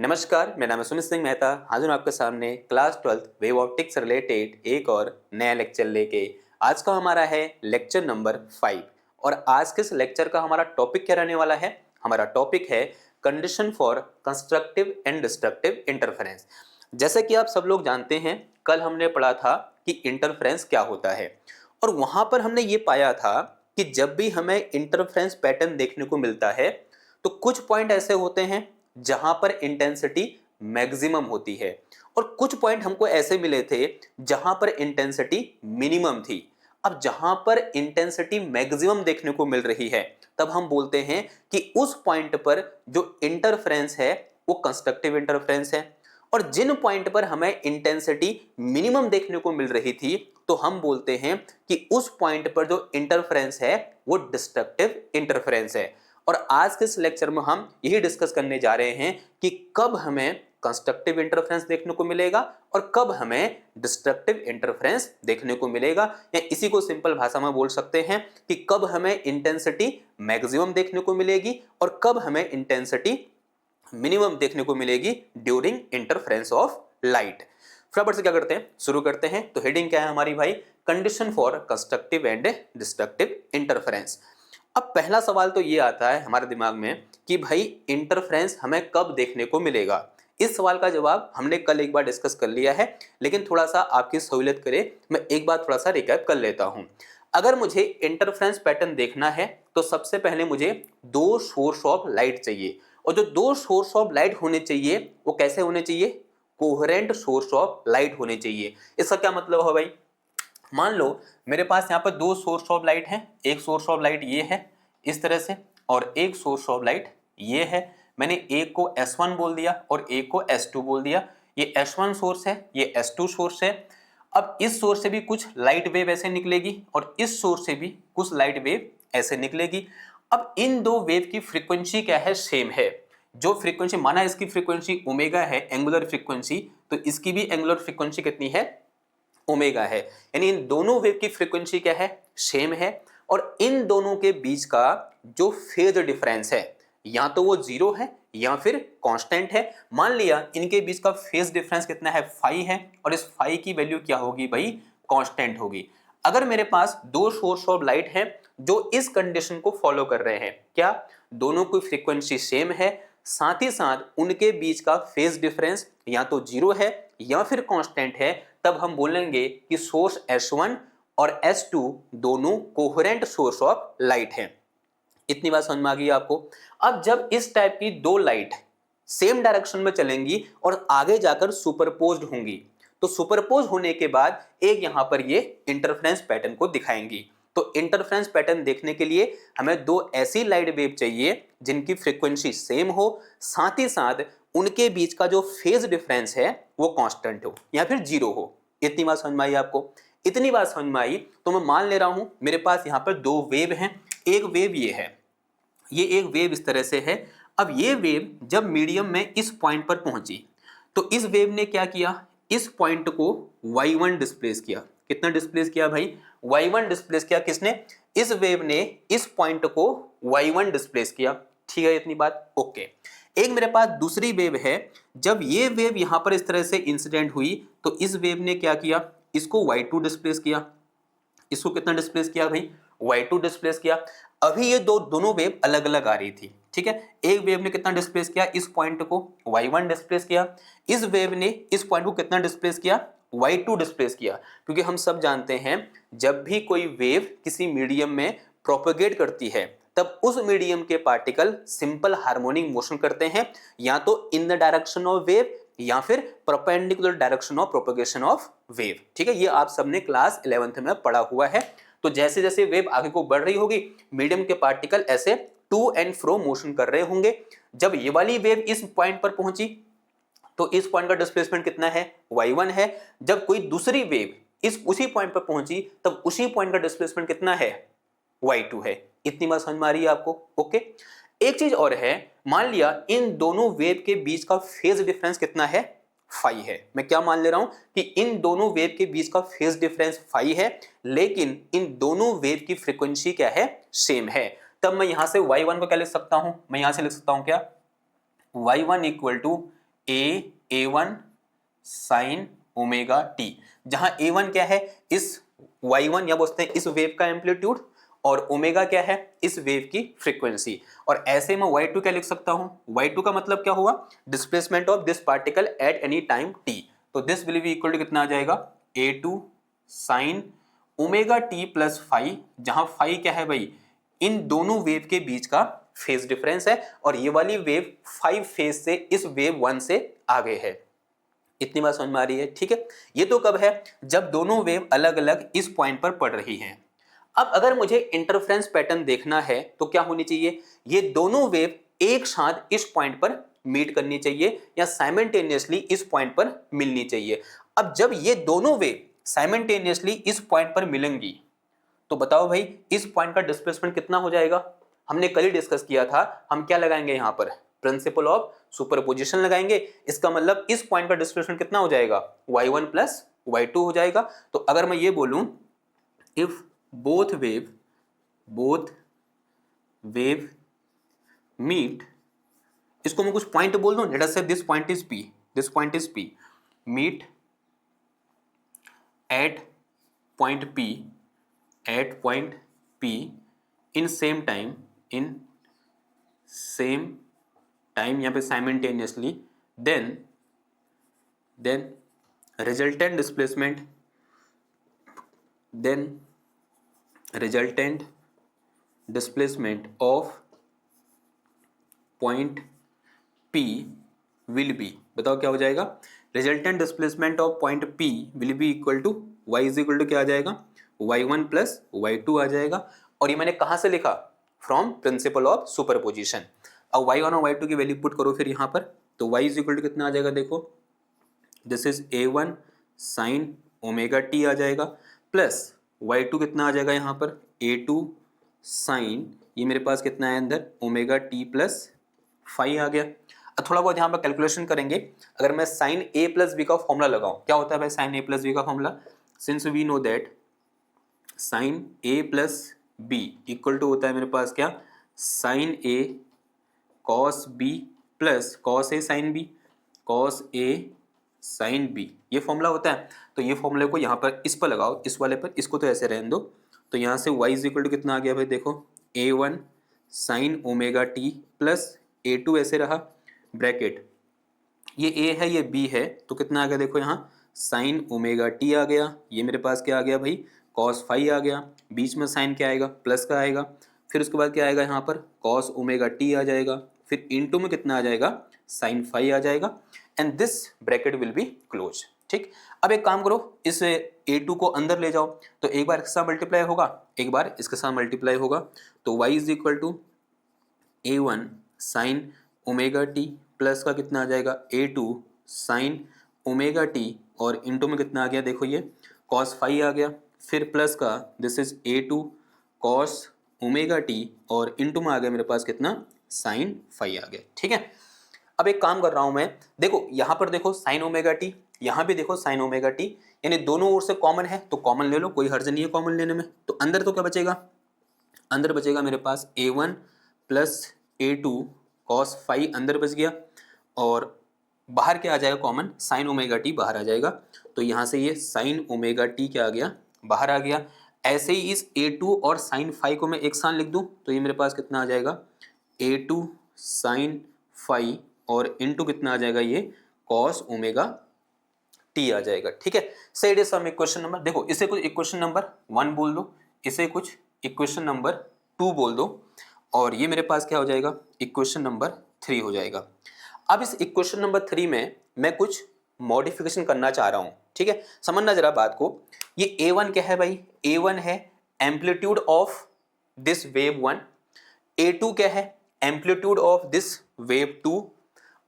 नमस्कार, मेरा नाम है सुमित सिंह मेहता। हाजिर हूं आपके सामने क्लास 12 वेव ऑप्टिक्स से रिलेटेड एक और नया लेक्चर लेके। आज का हमारा है लेक्चर नंबर 5 और आज के इस लेक्चर का हमारा टॉपिक क्या रहने वाला है? हमारा टॉपिक है condition for constructive and destructive interference. जैसे कि आप सब लोग जानते हैं, कल हमने पढ़ा था कि इंटरफेरेंस क्या होता है और वहां पर हमने ये पाया था कि जब भी हमें इंटरफेरेंस पैटर्न देखने को मिलता है तो कुछ पॉइंट ऐसे होते हैं जहां पर इंटेंसिटी मैक्सिमम होती है और कुछ पॉइंट हमको ऐसे मिले थे जहां पर इंटेंसिटी मिनिमम थी। अब जहां पर इंटेंसिटी मैक्सिमम देखने को मिल रही है तब हम बोलते हैं कि उस पॉइंट पर जो इंटरफेरेंस है वो कंस्ट्रक्टिव इंटरफेरेंस है, और जिन पॉइंट पर हमें इंटेंसिटी मिनिमम देखने को मिल रही थी तो हम बोलते हैं कि उस पॉइंट पर जो इंटरफेरेंस है वो डिस्ट्रक्टिव इंटरफेरेंस है। और आज के इस लेक्चर में हम यही डिस्कस करने जा रहे हैं कि कब हमें कंस्ट्रक्टिव इंटरफेरेंस देखने को मिलेगा और कब हमें डिस्ट्रक्टिव इंटरफेरेंस देखने को मिलेगा, या इसी को सिंपल भाषा में बोल सकते हैं कि कब हमें इंटेंसिटी मैक्सिमम देखने को मिलेगी और कब हमें इंटेंसिटी मिनिमम देखने को मिलेगी ड्यूरिंग इंटरफेरेंस ऑफ लाइट। फटाफट से क्या करते हैं, शुरू करते हैं। तो हेडिंग क्या है हमारी भाई? Condition for constructive and destructive interference. अब पहला सवाल तो ये आता है हमारे दिमाग में कि भाई इंटरफेरेंस हमें कब देखने को मिलेगा। इस सवाल का जवाब हमने कल एक बार डिस्कस कर लिया है, लेकिन थोड़ा सा आपकी सहूलियत करे मैं एक बार थोड़ा सा रिकैप कर लेता हूं। अगर मुझे इंटरफेरेंस पैटर्न देखना है तो सबसे पहले मुझे दो सोर्स ऑफ लाइट चाहिए, और जो दो सोर्स ऑफ लाइट होने चाहिए वो कैसे होने चाहिए? कोहेरेंट सोर्स ऑफ लाइट होने चाहिए। इसका क्या मतलब है भाई? मान लो मेरे पास यहाँ पर दो सोर्स ऑफ लाइट हैं, एक सोर्स ऑफ लाइट ये है इस तरह से और एक सोर्स ऑफ लाइट ये है। मैंने एक को S1 बोल दिया और एक को S2 बोल दिया। ये S1 सोर्स है, ये S2 सोर्स है। अब इस सोर्स से भी कुछ लाइट वेव ऐसे निकलेगी और इस सोर्स से भी कुछ लाइट वेव ऐसे निकलेगी। अब इन दो वेव की फ्रीक्वेंसी क्या है? सेम है। जो फ्रीक्वेंसी माना इसकी फ्रीक्वेंसी ओमेगा है, एंगुलर फ्रीक्वेंसी, तो इसकी भी एंगुलर फ्रीक्वेंसी कितनी है? ओमेगा है। यानी इन दोनों वेव की फ्रीक्वेंसी क्या है? सेम है। और इन दोनों के बीच का जो फेज डिफरेंस है या तो वो जीरो है या फिर कांस्टेंट है। मान लिया इनके बीच का फेज डिफरेंस कितना है? फाई है, और इस फाई की वैल्यू क्या होगी भाई? कांस्टेंट होगी। अगर मेरे पास दो सोर्स ऑफ लाइट है जो इस कंडीशन को फॉलो कर रहे हैं, क्या दोनों की फ्रीक्वेंसी सेम है, साथ ही साथ उनके बीच का फेज डिफरेंस या तो जीरो है या फिर कांस्टेंट है, तब हम बोलेंगे कि सोर्स S1 और S2 दोनों कोहेरेंट सोर्स ऑफ लाइट हैं। इतनी बात समझ में आ गई आपको? अब जब इस टाइप की दो लाइट सेम डायरेक्शन में चलेंगी और आगे जाकर सुपरपोज्ड होंगी, तो सुपरपोज होने के बाद एक यहां पर ये इंटरफेरेंस पैटर्न को दिखाएंगी। तो इंटरफेरेंस पैटर्न देखने के लिए हमें दो ऐसी लाइट वेव चाहिए जिनकी फ्रीक्वेंसी सेम हो, साथ ही साथ उनके बीच का जो फेज डिफरेंस है वो कांस्टेंट हो या फिर जीरो हो। इतनी बात समझ में आई आपको? इतनी बात समझ में आई तो मैं मान ले रहा हूं मेरे पास यहां पर दो वेव हैं। एक वेव ये है, ये एक वेव इस तरह से है। अब ये वेव जब मीडियम में इस पॉइंट पर पहुंची तो इस वेव ने क्या किया? इस पॉइंट को y1 डिस्प्लेस किया। कितना डिस्प्लेस किया भाई? y1 डिस्प्लेस किया। किसने? इस वेव ने इस पॉइंट को y1 डिस्प्लेस किया। ठीक है, इतनी बात ओके। एक मेरे पास दूसरी वेव है, जब ये वेव यहां पर इस तरह से इंसिडेंट हुई तो इस वेव ने क्या किया? इसको y2 डिस्प्लेस किया। इसको कितना डिस्प्लेस किया भाई? y2 डिस्प्लेस किया। अभी ये दोनों वेव अलग अलग आ रही थी, ठीक है। एक वेव ने कितना डिस्प्लेस किया? इस पॉइंट को y1 डिस्प्लेस किया। इस वेव ने इस पॉइंट को कितना डिस्प्लेस किया? y2 डिस्प्लेस किया। क्योंकि हम सब जानते हैं जब भी कोई वेव किसी मीडियम में प्रोपेगेट करती है तब उस मीडियम के पार्टिकल सिंपल हार्मोनिक मोशन करते हैं, या तो in the direction of wave या फिर perpendicular direction of propagation of wave. ठीक है, ये आप सबने क्लास 11th में पढ़ा हुआ है। तो जैसे जैसे वेव आगे को बढ़ रही होगी मीडियम के पार्टिकल ऐसे टू एंड फ्रो मोशन कर रहे होंगे। जब ये वाली वेव इस पॉइंट पर पहुंची तो इस पॉइंट का डिस्प्लेसमेंट कितना है? y1 है। जब कोई दूसरी वेव इस उसी पॉइंट पर पहुंची तब उसी पॉइंट का डिस्प्लेसमेंट कितना है? y2 है। इतनी बात समझ में आ रही है आपको? ओके। एक चीज और है, मान लिया इन दोनों वेव के बीच का फेज डिफरेंस कितना है? फाई है। मैं क्या मान ले रहा हूं कि इन दोनों वेव के बीच का फेज डिफरेंस फाई है, लेकिन इन दोनों वेव की फ्रीक्वेंसी क्या है? सेम है। तब मैं यहां से y1 को क्या लिख सकता हूं? मैं यहां से लिख सकता हूं क्या? y1 equal to A1 sine omega t, जहां A1 क्या है, इस Y1 या बोलते हैं इस वेव का एम्पलीट्यूड, और ओमेगा क्या है, इस वेव की फ्रीक्वेंसी। और ऐसे में Y2 क्या लिख सकता हूं, Y2 का मतलब क्या हुआ, displacement of this particle at any time t। तो this will be equal to कितना आ जाएगा, A2 sine omega t plus phi, जहां फाई क्या है भाई, इन दोनों वेव के बीच का फेज डिफरेंस है, और ये वाली वेव 5 फेज से इस वेव 1 से आगे है। इतनी बात समझ में आ रही है, ठीक है। ये तो कब है, जब दोनों वेव अलग अलग इस पॉइंट पर पड़ रही हैं। अब अगर मुझे इंटरफ्रेंस पैटर्न देखना है तो क्या होनी चाहिए, ये दोनों वेव एक साथ इस पॉइंट पर मीट करनी चाहिए या साइमल्टेनियसली इस पॉइंट पर मिलनी चाहिए। अब जब ये दोनों वेव साइमल्टेनियसली इस पॉइंट पर मिलेंगी तो बताओ भाई इस पॉइंट का डिस्प्लेसमेंट कितना हो जाएगा। हमने कल ही डिस्कस किया था, हम क्या लगाएंगे यहां पर, प्रिंसिपल ऑफ सुपरपोजिशन लगाएंगे। इसका मतलब इस पॉइंट का डिस्प्लेसमेंट कितना हो जाएगा, y1 प्लस y2 हो जाएगा। तो अगर मैं ये बोलूं, इफ बोथ वेव मीट, इसको मैं कुछ पॉइंट बोल दूं, let us say this point is p, meet at point p in same time, यहाँ पे simultaneously, then resultant displacement of point P will be, बताओ क्या हो जाएगा, resultant displacement of point P will be equal to y is equal to क्या आ जाएगा, y1 plus y2 आ जाएगा। और ये मैंने कहां से लिखा, फ्रॉम प्रिंसिपल ऑफ सुपरपोजिशन। अब y1 और y2 की वैल्यू पुट करो फिर यहां पर, तो y इज इक्वल टू कितना आ जाएगा, देखो this is A1 sine omega T आ जाएगा, प्लस y2 कितना आ जाएगा यहाँ पर, A2 साइन, ये मेरे पास कितना है अंदर, ओमेगा टी प्लस फाई आ गया। अब थोड़ा बहुत यहाँ पर कैलकुलेशन करेंगे। अगर मैं साइन ए प्लस बी का फॉर्मूला लगाऊं, क्या होता है भाई साइन ए प्लस बी का formula, since we know that sine A plus B equal to होता है मेरे पास क्या, sine A cos B plus cos A sine B, cos A sine B, ये फॉर्मूला होता है। तो ये फॉर्मूले को यहाँ पर इस पर लगाओ, इस वाले पर, इसको तो ऐसे रहने दो। तो यहाँ से y इज इक्वल टू कितना आ गया भाई, देखो A1 sine omega t plus A2 ऐसे रहा, ब्रैकेट ये A है ये B है, तो कितना आ गया देखो यहाँ साइन ओमेगा टी आ गया, ये मेरे पास क्या आ गया भाई, कॉस फाई आ गया, बीच में साइन क्या आएगा, प्लस का आएगा, फिर उसके बाद क्या आएगा यहाँ पर कॉस ओमेगा टी आ जाएगा, फिर इनटू में कितना आ जाएगा, साइन फाई आ जाएगा, and this bracket will be close. ठीक, अब एक काम करो, इस A2 को अंदर ले जाओ, तो एक बार इसके साथ मल्टीप्लाई होगा, एक बार इसके साथ मल्टीप्लाई होगा, तो y is equal to A1 sine omega t plus का कितना आ जाएगा A2 साइन ओमेगा टी, और इनटू में कितना आ गया देखो ये कॉस फाई आ गया, फिर प्लस का this is A2 cos omega t, और इनटू में आ गया मेरे पास कितना साइन फाई आ गया। ठीक है, अब एक काम कर रहा हूं मैं, देखो यहां पर देखो साइन ओमेगा टी, यहां भी देखो साइन ओमेगा टी, यानी दोनों ओर से कॉमन है तो कॉमन ले लो, कोई हर्ज नहीं है कॉमन लेने में। तो अंदर तो क्या बचेगा, अंदर बचेगा मेरे पास A1 plus A2 cos phi अंदर बच गया, और बाहर क्या आ जाएगा कॉमन, साइन ओमेगा टी बाहर आ जाएगा। तो यहाँ से ये साइन ओमेगा टी क्या आ गया, बाहर आ गया। ऐसे ही इस A2 और साइन फाई को मैं एक साथ लिख दूं, तो ये मेरे पास कितना आ जाएगा A2 साइन फाई, और इनटू कितना आ जाएगा ये कॉस ओमेगा टी आ जाएगा। ठीक है, सही है सम इक्वेशन नंबर, देखो इसे कुछ इक्वेशन नंबर 1 बोल दो, इसे कुछ इक्वेशन नंबर 2 बोल दो, और ये मेरे पास क्या हो जाएगा इक्वेशन नंबर 3 हो जाएगा। अब इस इक्वेशन नंबर 3 में मैं कुछ मॉडिफिकेशन करना चाह रहा हूं। ठीक है, समझना जरा बात को, ये A1 क्या है भाई, A1 है amplitude of this wave 1, A2 क्या है एम्पलीट्यूड ऑफ दिस वेव 2,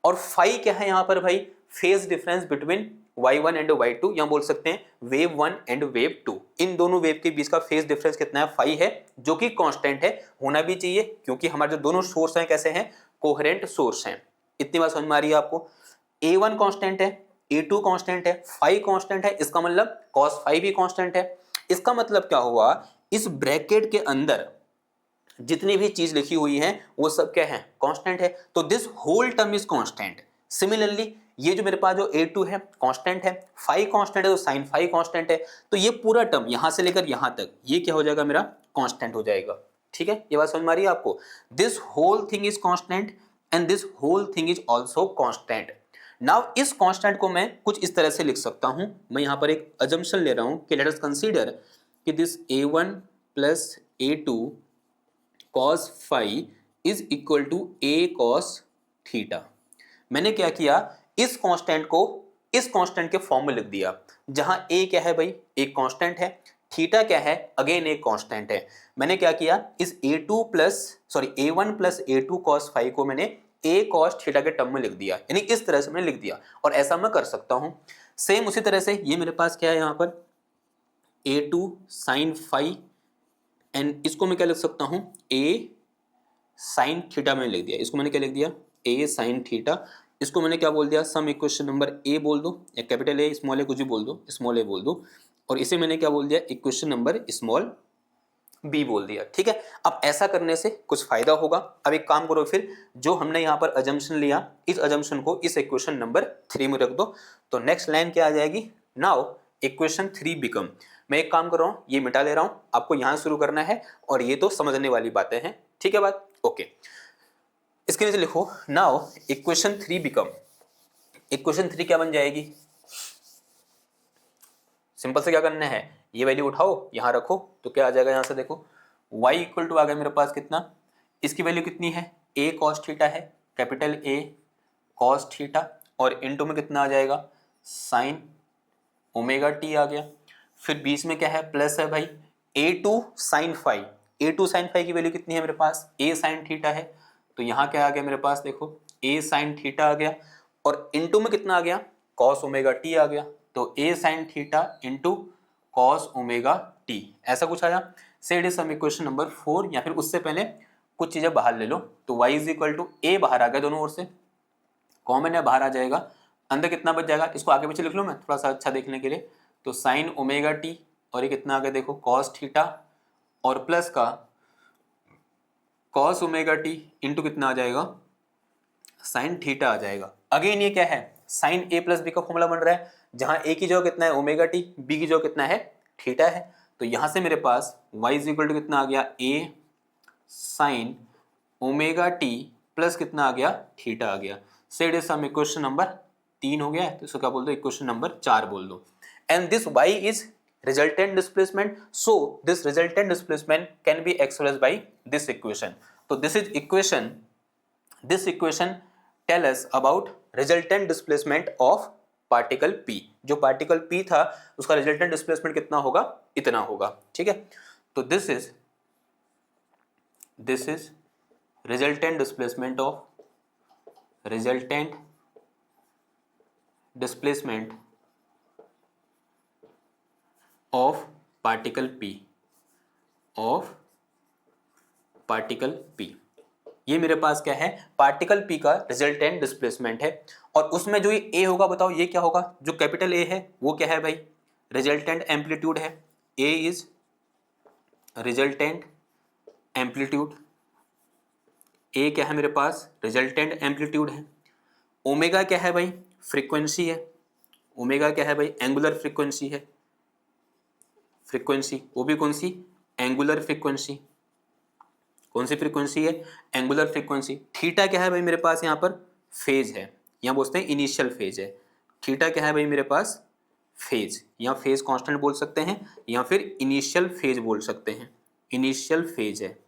और फाई क्या है यहाँ पर भाई, phase difference between y1 and y2, या बोल सकते हैं वेव 1 एंड वेव 2, इन दोनों वेव के बीच का फेज डिफरेंस कितना है, फाई है, जो कि कांस्टेंट है, होना भी चाहिए क्योंकि हमारे जो दोनों सोर्स हैं कैसे हैं, कोहेरेंट सोर्स हैं। इतनी बात समझ में आ रही है आपको, A1 कांस्टेंट है, A2 कांस्टेंट है, फाई कांस्टेंट है, इसका मतलब cos फाई भी कांस्टेंट है। इसका मतलब क्या हुआ, इस ब्रैकेट के अंदर जितनी भी चीज लिखी हुई है वो सब क्या है, कांस्टेंट है, तो this whole term is constant. Similarly ये जो मेरे पास जो a2 है कांस्टेंट है, फाई कांस्टेंट है तो साइन फाई कांस्टेंट है, तो ये पूरा टर्म यहां से लेकर यहां तक ये क्या हो जाएगा, मेरा कांस्टेंट हो जाएगा। ठीक है, ये बात समझ में आ रही है आपको? This whole thing is constant and this whole thing is also constant. Now इस कांस्टेंट को मैं कुछ इस तरह से लिख सकता हूं, मैं यहां पर एक अजम्पशन ले रहा हूं कि लेट अस कंसीडर कि this a1 plus a2 cos phi is equal to a cos theta. मैंने क्या किया, इस कांस्टेंट को इस कांस्टेंट के फॉर्म में लिख दिया, जहां a क्या है भाई, एक कांस्टेंट है, थीटा क्या है, अगेन एक कांस्टेंट है। मैंने क्या किया, इस a1 plus a2 cos phi को मैंने a cos थीटा के टर्म में लिख दिया, यानी इस तरह से मैंने लिख दिया, और ऐसा मैं कर सकता हूं। सेम उसी तरह से ये मेरे पास क्या है यहाँ पर a2 sin फाई, एंड इसको मैं क्या लिख सकता हूं, a sin थीटा मैंने लिख दिया, इसको मैंने क्या लिख दिया, a sin थीटा। इसको मैंने क्या बोल दिया, सम इक्वेशन नंबर a बोल दो, या कैपिटल A स्मॉल a कुछ भी बोल दो, स्मॉल a बोल दो, और इसे मैंने क्या बोल दिया, इक्वेशन नंबर स्मॉल b बोल दिया। ठीक है, अब ऐसा करने से कुछ फायदा होगा। अब एक काम करो, फिर जो हमने यहाँ पर अजम्पशन लिया, इस अजम्पशन को इस इक्वेशन नंबर 3 में रख दो, तो नेक्स्ट लाइन क्या आ जाएगी, नाउ इक्वेशन 3 बिकम। मैं एक काम कर रहा हूँ, ये मिटा ले रहा हूँ, आपको यहाँ शुरू करना है, और ये तो समझने वाली बातें हैं। ठीक है बात, ओके। इसके नीचे लिखो, नाउ इक्वेशन 3 बिकम, इक्वेशन 3 क्या बन जाएगी, सिंपल से क्या करना है, ये वैल्यू उठाओ यहां रखो, तो क्या आ जाएगा, यहां से देखो y इक्वल टू आ गया मेरे पास कितना, इसकी वैल्यू कितनी है, a cos थीटा है, कैपिटल A cos थीटा, और इनटू में कितना आ जाएगा, साइन ओमेगा t आ गया। फिर बीच में क्या है, प्लस है भाई a2 sin phi, a2 sin phi की वैल्यू कितनी है मेरे पास, a sin थीटा है, तो यहाँ क्या आ गया मेरे पास, देखो a sin थीटा आ गया, और इनटू में कितना आ गया, cos ओमेगा t आ गया, तो a sin theta into cos omega t, ऐसा कुछ आया। Said is some equation number 4, या फिर उससे पहले कुछ चीजें बाहर ले लो, तो y is equal to a बाहर आ गया, दोनों ओर से कॉमन है, बाहर आ जाएगा, अंदर कितना बच जाएगा, इसको आगे पीछे लिख लो मैं थोड़ा सा अच्छा देखने के लिए, तो साइन ओमेगा t, और ये कितना आ गया देखो cos थीटा, और प्लस का cos ओमेगा t इंटू कितना आ जाएगा, साइन थीटा आ जाएगा। अगेन ये क्या है, साइन a प्लस बी का फॉर्मूला बन रहा है, जहां a की जगह कितना है ओमेगा t, b की जगह कितना है थीटा है, तो यहां से मेरे पास y इज इक्वल टू कितना आ गया, a sine omega t plus कितना आ गया, थीटा आ गया। Said is some equation number 3 हो गया है, तो इसको क्या बोल दो, इक्वेशन नंबर 4 बोल दो। And this y is resultant displacement, so this resultant displacement can be expressed by this equation. So this equation tell us about resultant displacement of particle p। जो particle p था उसका resultant displacement कितना होगा, इतना होगा। ठीक है, तो this is resultant displacement of particle p। ये मेरे पास क्या है, पार्टिकल p का रिजल्टेंट डिस्प्लेसमेंट है, और उसमें जो ये a होगा, बताओ ये क्या होगा, जो कैपिटल A है वो क्या है भाई, रिजल्टेंट एम्पलीट्यूड है, a is resultant amplitude, a क्या है मेरे पास, रिजल्टेंट एम्पलीट्यूड है। ओमेगा क्या है भाई, फ्रीक्वेंसी है, ओमेगा क्या है भाई, एंगुलर फ्रीक्वेंसी है, फ्रीक्वेंसी वो भी कौन सी, एंगुलर फ्रीक्वेंसी, कौन सी फ्रीक्वेंसी है, एंगुलर फ्रीक्वेंसी। थीटा क्या है भाई मेरे पास, यहाँ पर फेज है, यहाँ बोलते हैं इनिशियल फेज है, थीटा क्या है भाई मेरे पास, फेज, यहाँ फेज कांस्टेंट बोल सकते हैं, या फिर इनिशियल फेज बोल सकते हैं, इनिशियल फेज है,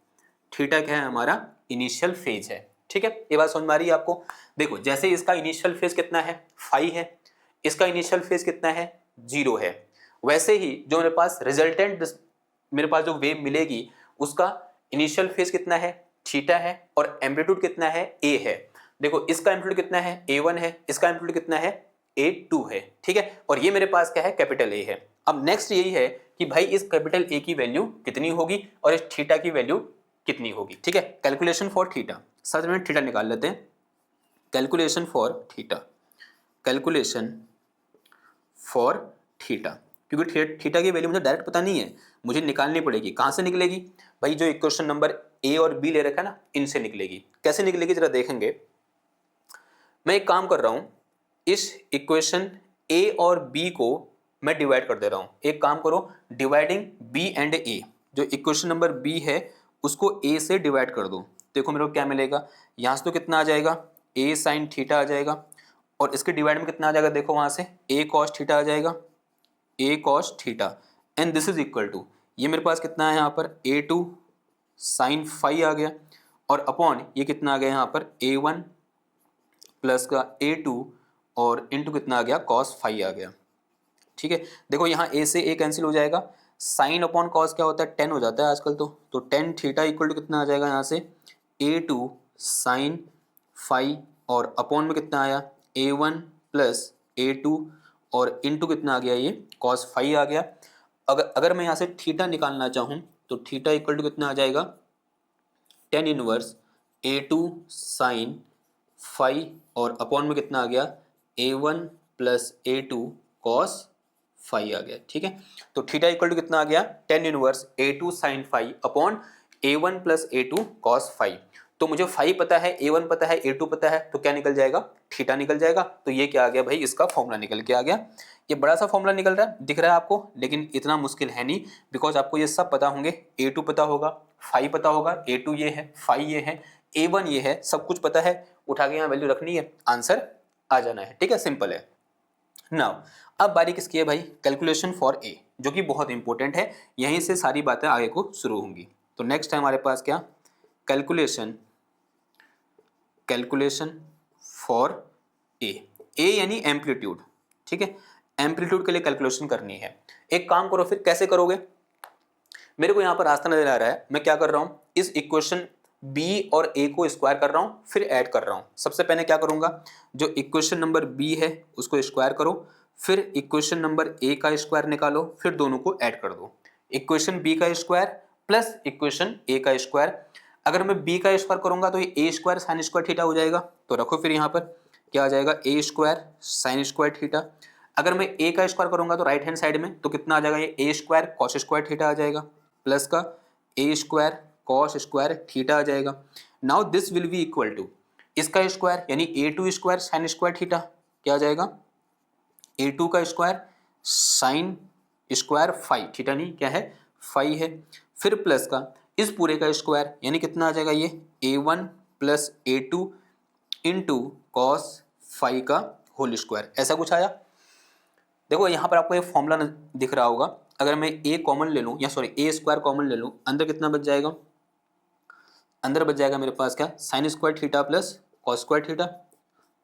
थीटा क्या है हमारा, इनिशियल फेज है। ठीक है, ये बात समझ में आ रही है आपको। देखो जैसे इसका इनिशियल फेज कितना है, फाई है, इसका इनिशियल फेज कितना है, 0 है, वैसे ही जो मेरे पास रिजल्टेंट मेरे पास जो वेव मिलेगी उसका इनिशियल फेज कितना है, थीटा है, और एम्पलीट्यूड कितना है, a है। देखो इसका एम्पलीट्यूड कितना है, a1 है, इसका एम्पलीट्यूड कितना है, a2 है। ठीक है, और ये मेरे पास क्या है, कैपिटल A है। अब नेक्स्ट यही है कि भाई इस कैपिटल A की वैल्यू कितनी होगी और इस थीटा की वैल्यू कितनी होगी। ठीक है, कैलकुलेशन फॉर थीटा, साथ में थीटा निकाल लेते हैं, calculation for theta, calculation for theta, क्योंकि थीटा की वैल्यू मुझे डायरेक्ट पता नहीं है, मुझे निकालनी पड़ेगी। कहाँ से निकलेगी भाई, जो इक्वेशन नंबर a और b ले रखा है ना, इनसे निकलेगी। कैसे निकलेगी जरा देखेंगे, मैं एक काम कर रहा हूँ, इस इक्वेशन ए और बी को मैं डिवाइड कर दे रहा हूँ। एक काम करो, डिवाइडिंग बी एंड ए, जो इक्वेशन नंबर बी है उसको ए से डिवाइड कर दो। देखो मेरे को क्या मिलेगा, यहाँ से तो कितना आ जाएगा, ए साइन थीटा आ जाएगा, और इसके डिवाइड में कितना आ जाएगा, देखो वहाँ से ए कॉस थीटा आ जाएगा, A cos theta, and this is equal to, ये मेरे पास कितना है यहाँ पर ए टू साइन फाइव आ गया, और अपॉन ये कितना आ गया यहाँ पर ए वन प्लस का ए टू, और इंटू कितना आ गया कॉस फाइव आ गया। ठीक है, देखो यहाँ ए से ए कैंसिल हो जाएगा, साइन अपॉन कॉस क्या होता है, 10 हो जाता है आजकल, तो टेन थीटा इक्वल टू कितना आ जाएगा यहाँ से ए टू साइन फाइव, और अपॉन में कितना आया ए वन प्लस ए टू, और इंटू कितना आ गया ये कॉस फाइव आ गया। अगर मैं यहाँ से थीटा निकालना चाहूँ तो थीटा इक्वल टू कितना आ जाएगा, tan inverse A two sine five, और अपॉन में कितना आ गया A one plus A two cos five आ गया। ठीक है, तो थीटा इक्वल टू कितना आ गया, tan inverse A two sine phi upon A one plus A two cos phi. तो मुझे फाइव पता है, ए वन पता है, ए टू पता है, तो क्या निकल जाएगा, थीटा निकल जाएगा। तो ये क्या आ गया भाई, इसका फॉर्मूला निकल के आ गया। ये बड़ा सा फॉर्मूला निकल रहा है, दिख रहा है आपको, लेकिन इतना मुश्किल है नहीं, बिकॉज आपको ये सब पता होंगे। ए टू पता होगा, फाइव पता होगा, ए टू ये है, फाइव ये है, ए वन ये है, सब कुछ पता है, उठा के यहाँ वैल्यू रखनी है, आंसर आ जाना है। ठीक है, सिंपल है। नाउ अब बारी किसकी है भाई, कैलकुलेशन फॉर ए, जो कि बहुत इंपॉर्टेंट है, यहीं से सारी बातें आगे को शुरू होंगी। तो नेक्स्ट है हमारे पास क्या, कैलकुलेशन फॉर ए यानी एम्पलीट्यूड। ठीक है, एम्पलीट्यूड के लिए कैलकुलेशन करनी है। एक काम करो, फिर कैसे करोगे, मेरे को यहाँ पर रास्ता नजर आ रहा है। मैं क्या कर रहा हूँ, इस इक्वेशन बी और ए को स्क्वायर कर रहा हूँ, फिर ऐड कर रहा हूँ। सबसे पहले क्या करूँगा, जो इक्वेशन नंबर बी है उसको स्क्वायर करो, फिर इक्वेशन नंबर ए का स्क्वायर निकालो, फिर दोनों को ऐड कर दो। इक्वेशन बी का स्क्वायर प्लस इक्वेशन ए का स्क्वायर। अगर मैं बी का स्क्वायर करूँगा तो ये A square sine square theta हो जाएगा, तो रखो फिर यहाँ पर क्या आ जाएगा, A square sine square theta. अगर मैं ए का स्क्वायर करूँगा तो राइट हैंड साइड में तो कितना आ जाएगा, ये A square cos square theta आ जाएगा, प्लस का A square cos square theta आ जाएगा। Now this will be equal to इसका स्क्वायर यानी A two square sine square theta, क्या आ जाएगा, ए टू का square sine square five, theta नहीं क्या है फाइव है, फिर प्लस का इस पूरे का स्क्वायर यानी कितना आ जाएगा, ये ए one plus A to into cos five का होल स्क्वायर, ऐसा कुछ आया। देखो यहाँ पर आपको एक फॉर्मूला दिख रहा होगा, अगर मैं ए कॉमन ले लूँ, या सॉरी ए स्क्वायर कॉमन ले लूँ, अंदर कितना बच जाएगा, अंदर बच जाएगा मेरे पास क्या, sine square theta plus cos square theta,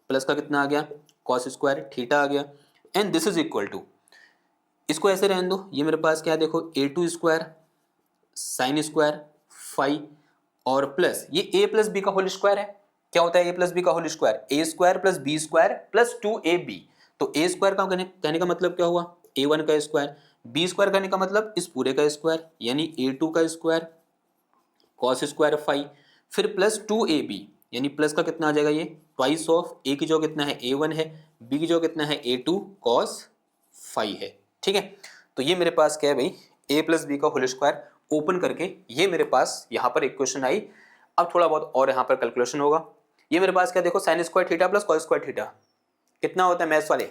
plus का कितना आ गया कॉस स्क्वायर थीटा आ गया, and this is equal to, इसको ऐसे रहने दो, ये मेरे पास क्या है देखो, A two square sine square five, और प्लस ये ए प्लस बी का होल स्क्वायर है। क्या होता है ए प्लस बी का whole square, A square plus B square plus two A B. तो ए स्क्वायर का कहने का मतलब क्या हुआ, ए वन का स्क्वायर, बी स्क्वायर कहने का मतलब इस पूरे का स्क्वायर यानी ए टू का स्क्वायर कॉस स्क्वायर फाइव, फिर प्लस टू ए बी यानी प्लस का कितना आ जाएगा, ये ट्वाइस ऑफ ए की जो कितना है ए वन है, बी की जो कितना है ए टू कॉस फाइव है। ठीक है, तो ये मेरे पास क्या है भाई, ए प्लस बी का होल स्क्वायर ओपन करके ये मेरे पास यहाँ पर इक्वेशन आई। अब थोड़ा बहुत और यहाँ पर कैलकुलेशन होगा। ये मेरे पास क्या देखो, sign square theta plus cos square theta कितना होता है मैथ्स वाले,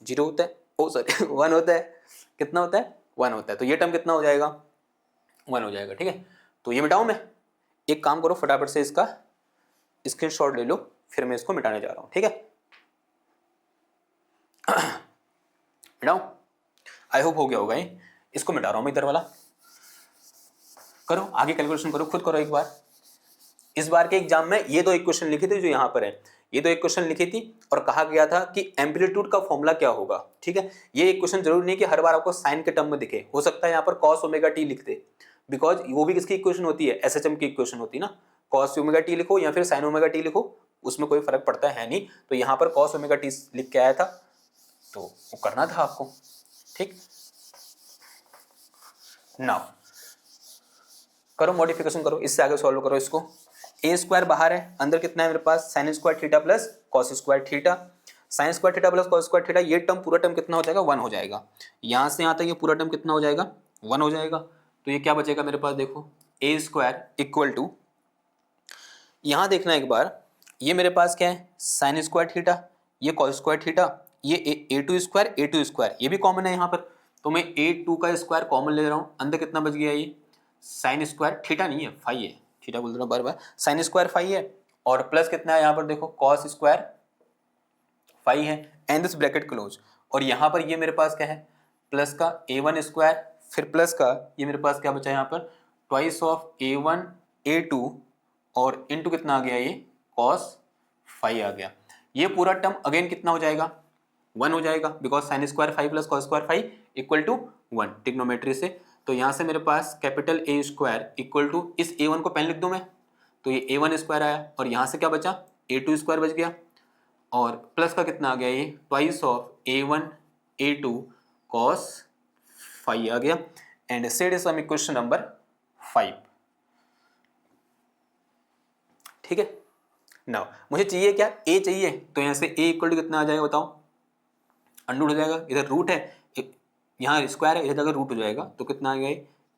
जीरो होता है, ओ सॉरी वन होता है, कितना होता है वन होता है, तो ये टर्म कितना हो जाएगा, वन हो जाएगा। ठीक है, तो ये मिटाऊं मैं, एक काम करो फटाफट से इसका स्क्रीनशॉट ले लो, फिर मैं इसको मिटाने जा रहा हूं। ठीक है, मिटाऊं, आई होप हो गया होगा ये, इसको मिटा रहा हूं मैं इधर वाला, करो आगे कैलकुलेशन करो, खुद करो एक बार। इस बार के एग्जाम में ये दो इक्वेशन लिखी थी जो यहाँ पर है, ये दो इक्वेशन लिखी थी और कहा गया था कि एम्पलीट्यूड का फॉर्मूला क्या होगा। ठीक है, ये इक्वेशन जरूरी नहीं कि हर बार आपको साइन के टर्म में दिखे, हो सकता है यहाँ पर कॉस ओमेगा टी लिख दे, बिकॉज वो भी किसकी इक्वेशन होती है, एसएचएम की इक्वेशन होती है ना, कॉस ओमेगा टी लिखो या फिर साइन ओमेगा टी लिखो, उसमें कोई फर्क पड़ता है नहीं। तो यहाँ पर कॉस ओमेगा टी लिख के आया था, तो वो करना था आपको। ठीक, नाउ करो मॉडिफिकेशन करो, इससे आगे सॉल्व करो इसको। ए स्क्वायर बाहर है, अंदर कितना है मेरे पास, sine square theta plus cos square theta, sine square theta plus cos square theta, ये टर्म पूरा टर्म कितना हो जाएगा, वन हो जाएगा। यहाँ से यहाँ तक ये पूरा टर्म कितना हो जाएगा, वन हो जाएगा। तो ये क्या बचेगा मेरे पास, देखो ए स्क्वायर इक्वल टू, यहाँ देखना एक बार, ये मेरे पास क्या है, साइन स्क्वायर थीटा, ये कॉस स्क्वायर थीटा, ये ए टू स्क्वायर ये भी कॉमन है यहाँ पर, तो मैं ए टू का स्क्वायर कॉमन ले रहा हूँ, अंदर कितना बच गया, ये साइन स्क्वायर थीटा नहीं है फाई है, थीटा बोल रहा हूँ बार बार, साइन स्क्वायर फाई है, और प्लस कितना है यहाँ पर देखो कॉस स्क्वायर फाई है, एंड दिस ब्रैकेट क्लोज, और यहाँ पर ये मेरे पास क्या है, प्लस का ए वन स्क्वायर, फिर प्लस का ये मेरे पास क्या बचा यहाँ पर, twice of A one A two, और इनटू कितना आ गया, ये कॉस फाई आ गया। ये पूरा टर्म अगेन कितना हो जाएगा, 1 हो जाएगा, because sine square phi plus cos square phi equal to 1 trigonometry से। तो यहाँ से मेरे पास capital A square equal to, इस ए वन को पहले लिख दूँ मैं, तो ये ए वन स्क्वायर आया, और यहाँ से क्या बचा, ए टू स्क्वायर बच गया, और प्लस का कितना आ गया, ये twice of A one A two cos phi आ गया, and said is some equation number 5। ठीक है, नाउ मुझे चाहिए क्या, ए चाहिए, तो यहाँ से ए इक्वल टू कितना आ जाएगा बताओ, अंडर हो जाएगा, इधर रूट है, यहाँ स्क्वायर है, इधर अगर रूट हो जाएगा तो कितना आ गया,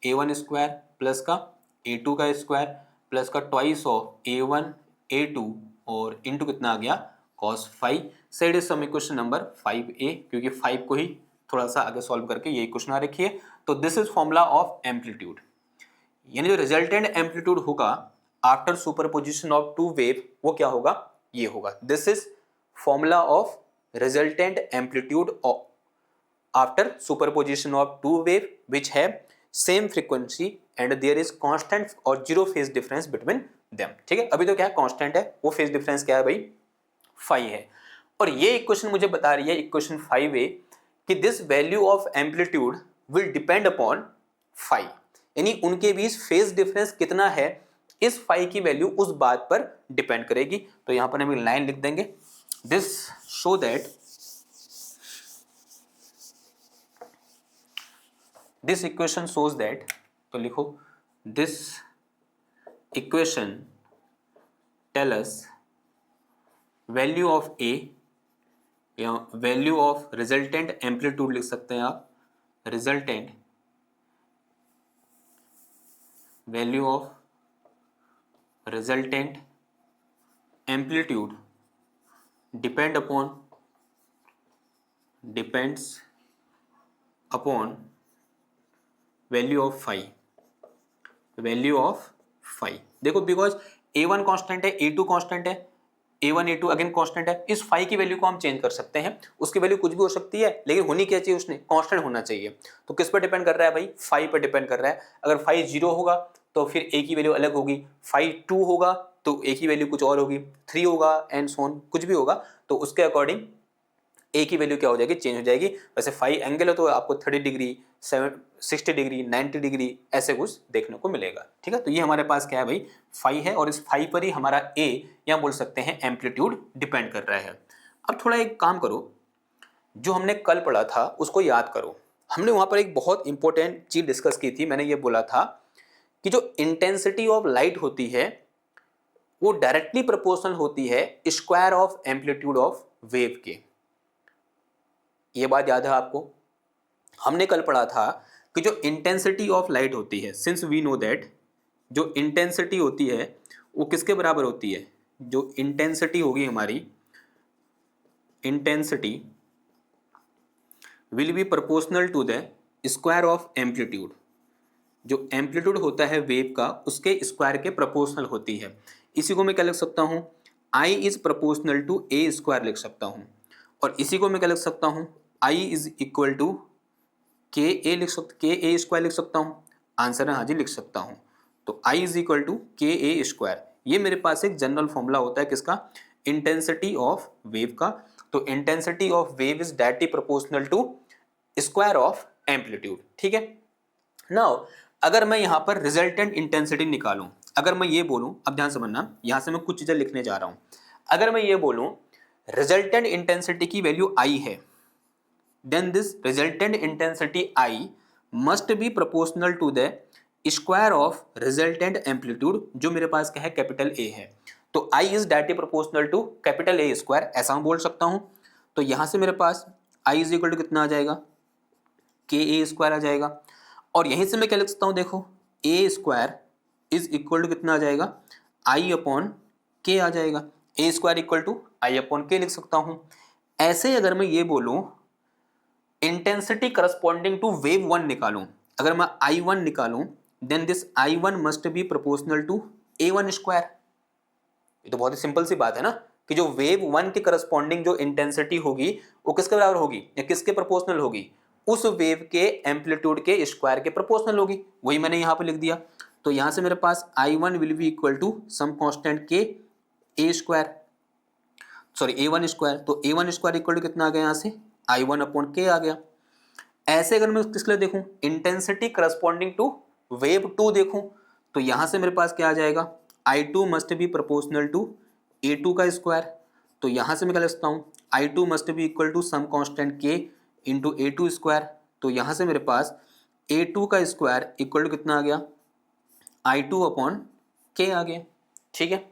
ए वन स्क्वायर प्लस का ए टू का स्क्वायर प्लस का twice of A one A two, और इंटू कितना आ गया cos phi. Said is some equation number 5a, क्योंकि 5 को ही थोड़ा सा आगे सॉल्व करके ये इक्वेशन आ रखी है। तो this is formula of amplitude, यानी जो रिजल्टेंट एम्पलीट्यूड होगा after superposition of two wave, वो क्या होगा, ये होगा। This is formula of resultant amplitude after superposition of two wave which है same frequency and there is constant और zero phase difference between them. ठीक है, अभी तो क्या है कांस्टेंट है, वो फेज डिफरेंस क्या है भाई, 5 है। और ये इक्वेशन मुझे बता रही है, इक्वेशन 5a, कि this value of amplitude will depend upon 5, यानी उनके बीच फेज डिफरेंस कितना है, इस 5 की वैल्यू उस बात पर डिपेंड करेगी। तो यहां पर हम एक लाइन लिख देंगे, this show that this equation shows that, तो लिखो this equation tell us value of A, या वैल्यू ऑफ रिजल्टेंट एम्पलीट्यूड लिख सकते हैं आप, resultant value of resultant amplitude depends upon value of 5, value of 5। देखो बिकॉज a1 कांस्टेंट है, a2 constant है, a1 a2 अगेन कांस्टेंट है, इस 5 की वैल्यू को हम चेंज कर सकते हैं, उसकी वैल्यू कुछ भी हो सकती है, लेकिन होनी क्या चाहिए, उसने कांस्टेंट होना चाहिए। तो किस पर डिपेंड कर रहा है भाई, 5 पर डिपेंड कर रहा है। अगर 5 0 होगा तो फिर a की वैल्यू अलग होगी, 5 2 होगा तो a की वैल्यू कुछ और होगी, 3 होगा एंड सो ऑन, कुछ भी होगा तो उसके अकॉर्डिंग a की वैल्यू क्या हो जाएगी, चेंज हो जाएगी। वैसे 5 एंगल है तो आपको 30 डिग्री 60 डिग्री 90 डिग्री ऐसे कुछ देखने को मिलेगा। ठीक है, तो ये हमारे पास क्या है भाई, 5 है, और इस 5 पर ही हमारा a या बोल सकते हैं एम्पलीट्यूड डिपेंड कर रहा है। अब थोड़ा एक काम करो, जो हमने कल पढ़ा था उसको याद करो। हमने वहां पर एक बहुत इंपॉर्टेंट चीज डिस्कस की थी, मैंने ये बोला था कि जो इंटेंसिटी ऑफ लाइट होती है वो डायरेक्टली प्रोपोर्शनल होती है square of amplitude of wave के। ये बात याद है आपको, हमने कल पढ़ा था कि जो इंटेंसिटी ऑफ लाइट होती है, सिंस वी नो दैट जो इंटेंसिटी होती है वो किसके बराबर होती है, जो इंटेंसिटी होगी हमारी, intensity will be proportional to the square of amplitude. जो एम्पलीट्यूड होता है वेव का उसके स्क्वायर के प्रोपोर्शनल होती है। इसी को मैं क्या लिख सकता हूँ, I is proportional to A square लिख सकता हूँ, और इसी को मैं क्या लिख सकता हूँ, I इज इक्वल टू के ए लिख सकता, के ए स्क्वायर लिख सकता हूँ, आंसर है हाँ जी लिख सकता हूँ। तो I इज इक्वल टू के ए स्क्वायर, ये मेरे पास एक जनरल फॉर्मूला होता है किसका, इंटेंसिटी ऑफ वेव का। तो intensity of wave is directly proportional to square of amplitude. ठीक है, नाउ अगर मैं यहाँ पर रिजल्टेंट इंटेंसिटी निकालूं, अगर मैं ये बोलूं, अब ध्यान समझना, यहाँ से मैं कुछ चीजें लिखने जा रहा हूं। अगर मैं ये बोलूं रिजल्टेंट इंटेंसिटी की वैल्यू I है, then this resultant intensity I must be proportional to the square of resultant amplitude, जो मेरे पास क्या है, कैपिटल A है। तो I is directly proportional to capital A square, ऐसा मैं बोल सकता हूं। तो यहां से मेरे पास I इज इक्वल टू कितना आ जाएगा, के ए स्क्वायर आ जाएगा, और यहीं से मैं क्या लिख सकता हूं, देखो A square is equal to कितना आ जाएगा, I अपॉन के आ जाएगा। A square equal to I upon K लिख सकता हूं। ऐसे अगर मैं ये बोलूं intensity corresponding to wave one निकालूं, अगर मैं आई वन निकालूं then this I one must be proportional to A one square. ये तो बहुत ही सिंपल सी बात है ना कि जो वेव वन के करस्पॉन्डिंग जो इंटेंसिटी होगी वो किसके बराबर होगी या किसके प्रोपोर्शनल होगी, उस वेव के एम्पलीट्यूड के स्क्वायर के प्रोपोर्शनल होगी। वही मैंने यहाँ पे लिख दिया। तो यहाँ से मेरे पास I one will be equal to some constant K A square, sorry A one square. तो A one square equal to कितना आ गया यहाँ से आई वन अपॉन के आ गया। ऐसे अगर मैं किसके लिए देखूं intensity corresponding to wave two देखूं तो यहां से मेरे पास क्या आ जाएगा I two must be proportional to A two का स्क्वायर। तो यहां से मैं क्या लिखता हूं I two must be equal to some constant K into A two square. तो यहां से मेरे पास ए टू का स्क्वायर इक्वल टू कितना आ गया आई टू अपॉन के आ गया। ठीक है,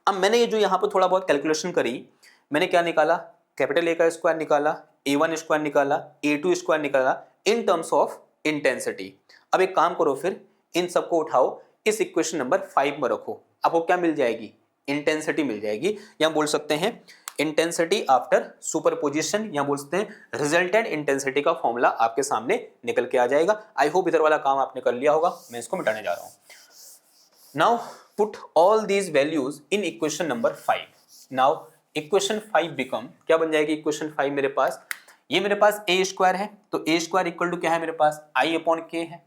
अब मैंने ये जो यहाँ पर थोड़ा बहुत कैलकुलेशन करी, मैंने क्या निकाला कैपिटल ए का स्क्वायर निकाला, ए वन स्क्वायर निकाला, ए टू स्क्वायर निकाला इन टर्म्स ऑफ इंटेंसिटी। अब एक काम करो फिर इन सबको उठाओ इस इक्वेशन नंबर 5 में रखो, आपको क्या मिल जाएगी इंटेंसिटी मिल जाएगी, या बोल सकते हैं इंटेंसिटी आफ्टर सुपरपोजिशन, या बोल सकते हैं रिजल्टेंट इंटेंसिटी का फॉर्मूला आपके सामने निकल के आ जाएगा। आई होप इधर वाला काम आपने कर लिया होगा, मैं इसको मिटाने जा रहा हूं। Now put all these values in equation number 5। Now equation 5 become क्या बन जाएगी इक्वेशन 5 मेरे पास, ये मेरे पास ए स्क्वायर है तो ए स्क्वायर इक्वल टू क्या है मेरे पास आई अपॉन के है,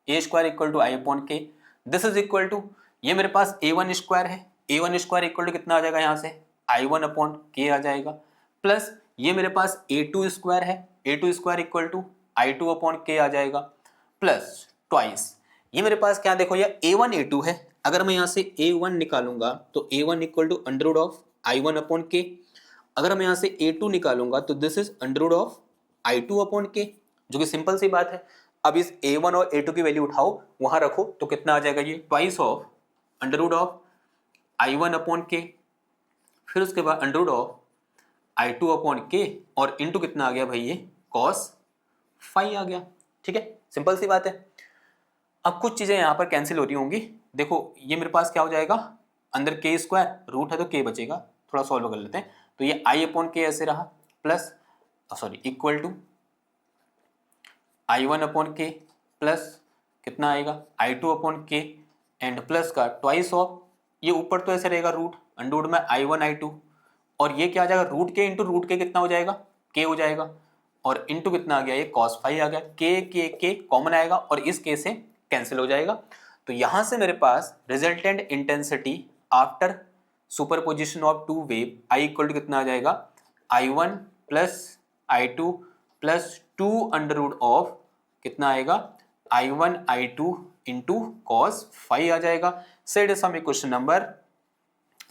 A square equal to I upon K. This is equal to ये मेरे पास ए वन स्क्वायर है, A one square equal to कितना आ जाएगा यहाँ से आई वन अपॉन के आ जाएगा, प्लस ये मेरे पास ए टू स्क्वायर है, A two square equal to I two upon K आ जाएगा, प्लस ट्वाइस ये मेरे पास क्या देखो ये ए वन ए टू है, अगर मैं यहाँ से ए वन निकालूंगा तो A one equal to under root of I one upon k, अगर मैं यहाँ से ए टू निकालूंगा तो this is under root of I two upon k, जो कि सिंपल सी बात है। अब इस ए वन और ए टू की वैल्यू उठाओ वहां रखो तो कितना आ जाएगा ये twice of under root of I one upon K, फिर उसके बाद under root of I two upon K और इंटू कितना आ गया भाई ये कॉस फाई आ गया। ठीक है, सिंपल सी बात है। अब कुछ चीजें यहाँ पर कैंसिल हो रही होंगी, देखो ये मेरे पास क्या हो जाएगा अंदर के स्क्वायर रूट है तो के बचेगा, थोड़ा सॉल्व कर लेते हैं। तो ये आई अपॉन के ऐसे रहा plus sorry equal to I one upon K plus कितना आएगा I two upon K and plus का ट्वाइस ऑफ ये ऊपर तो ऐसे रहेगा रूट अंडर रूट में आई वन आई टू और ये क्या आ जाएगा रूट के इंटू रूट के कितना हो जाएगा के हो जाएगा और इंटू कितना आ गया ये कॉस फाइव आ गया, के कॉमन आएगा और इस के से कैंसिल हो जाएगा। तो यहां से मेरे पास resultant intensity after superposition of two wave I equal to कितना आ जाएगा I one plus I two plus two under root of कितना आएगा I one I two into cos five आ जाएगा। Set some equation number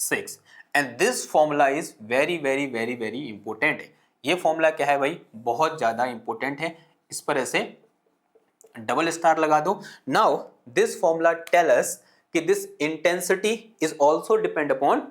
6 and this formula is very very very very important है। ये formula क्या है भाई बहुत ज्यादा इंपॉर्टेंट है, इस पर ऐसे डबल स्टार लगा दो। Now this formula tell us कि this intensity is also depend upon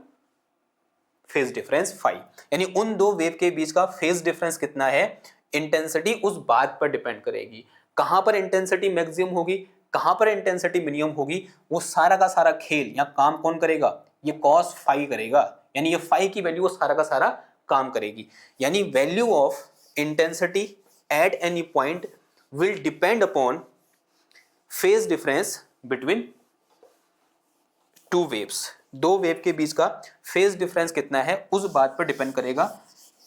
phase difference phi, यानी उन दो वेव के बीच का फेज डिफरेंस कितना है इंटेंसिटी उस बात पर डिपेंड करेगी। कहां पर इंटेंसिटी मैक्सिमम होगी कहां पर इंटेंसिटी मिनिमम होगी वो सारा का सारा खेल या काम कौन करेगा ये कॉस फाई करेगा, यानी ये फाई की वैल्यू वो सारा का सारा काम करेगी। यानी value of intensity at any point will depend upon phase difference between two waves, दो वेव के बीच का फेज डिफरेंस कितना है उस बात पर डिपेंड करेगा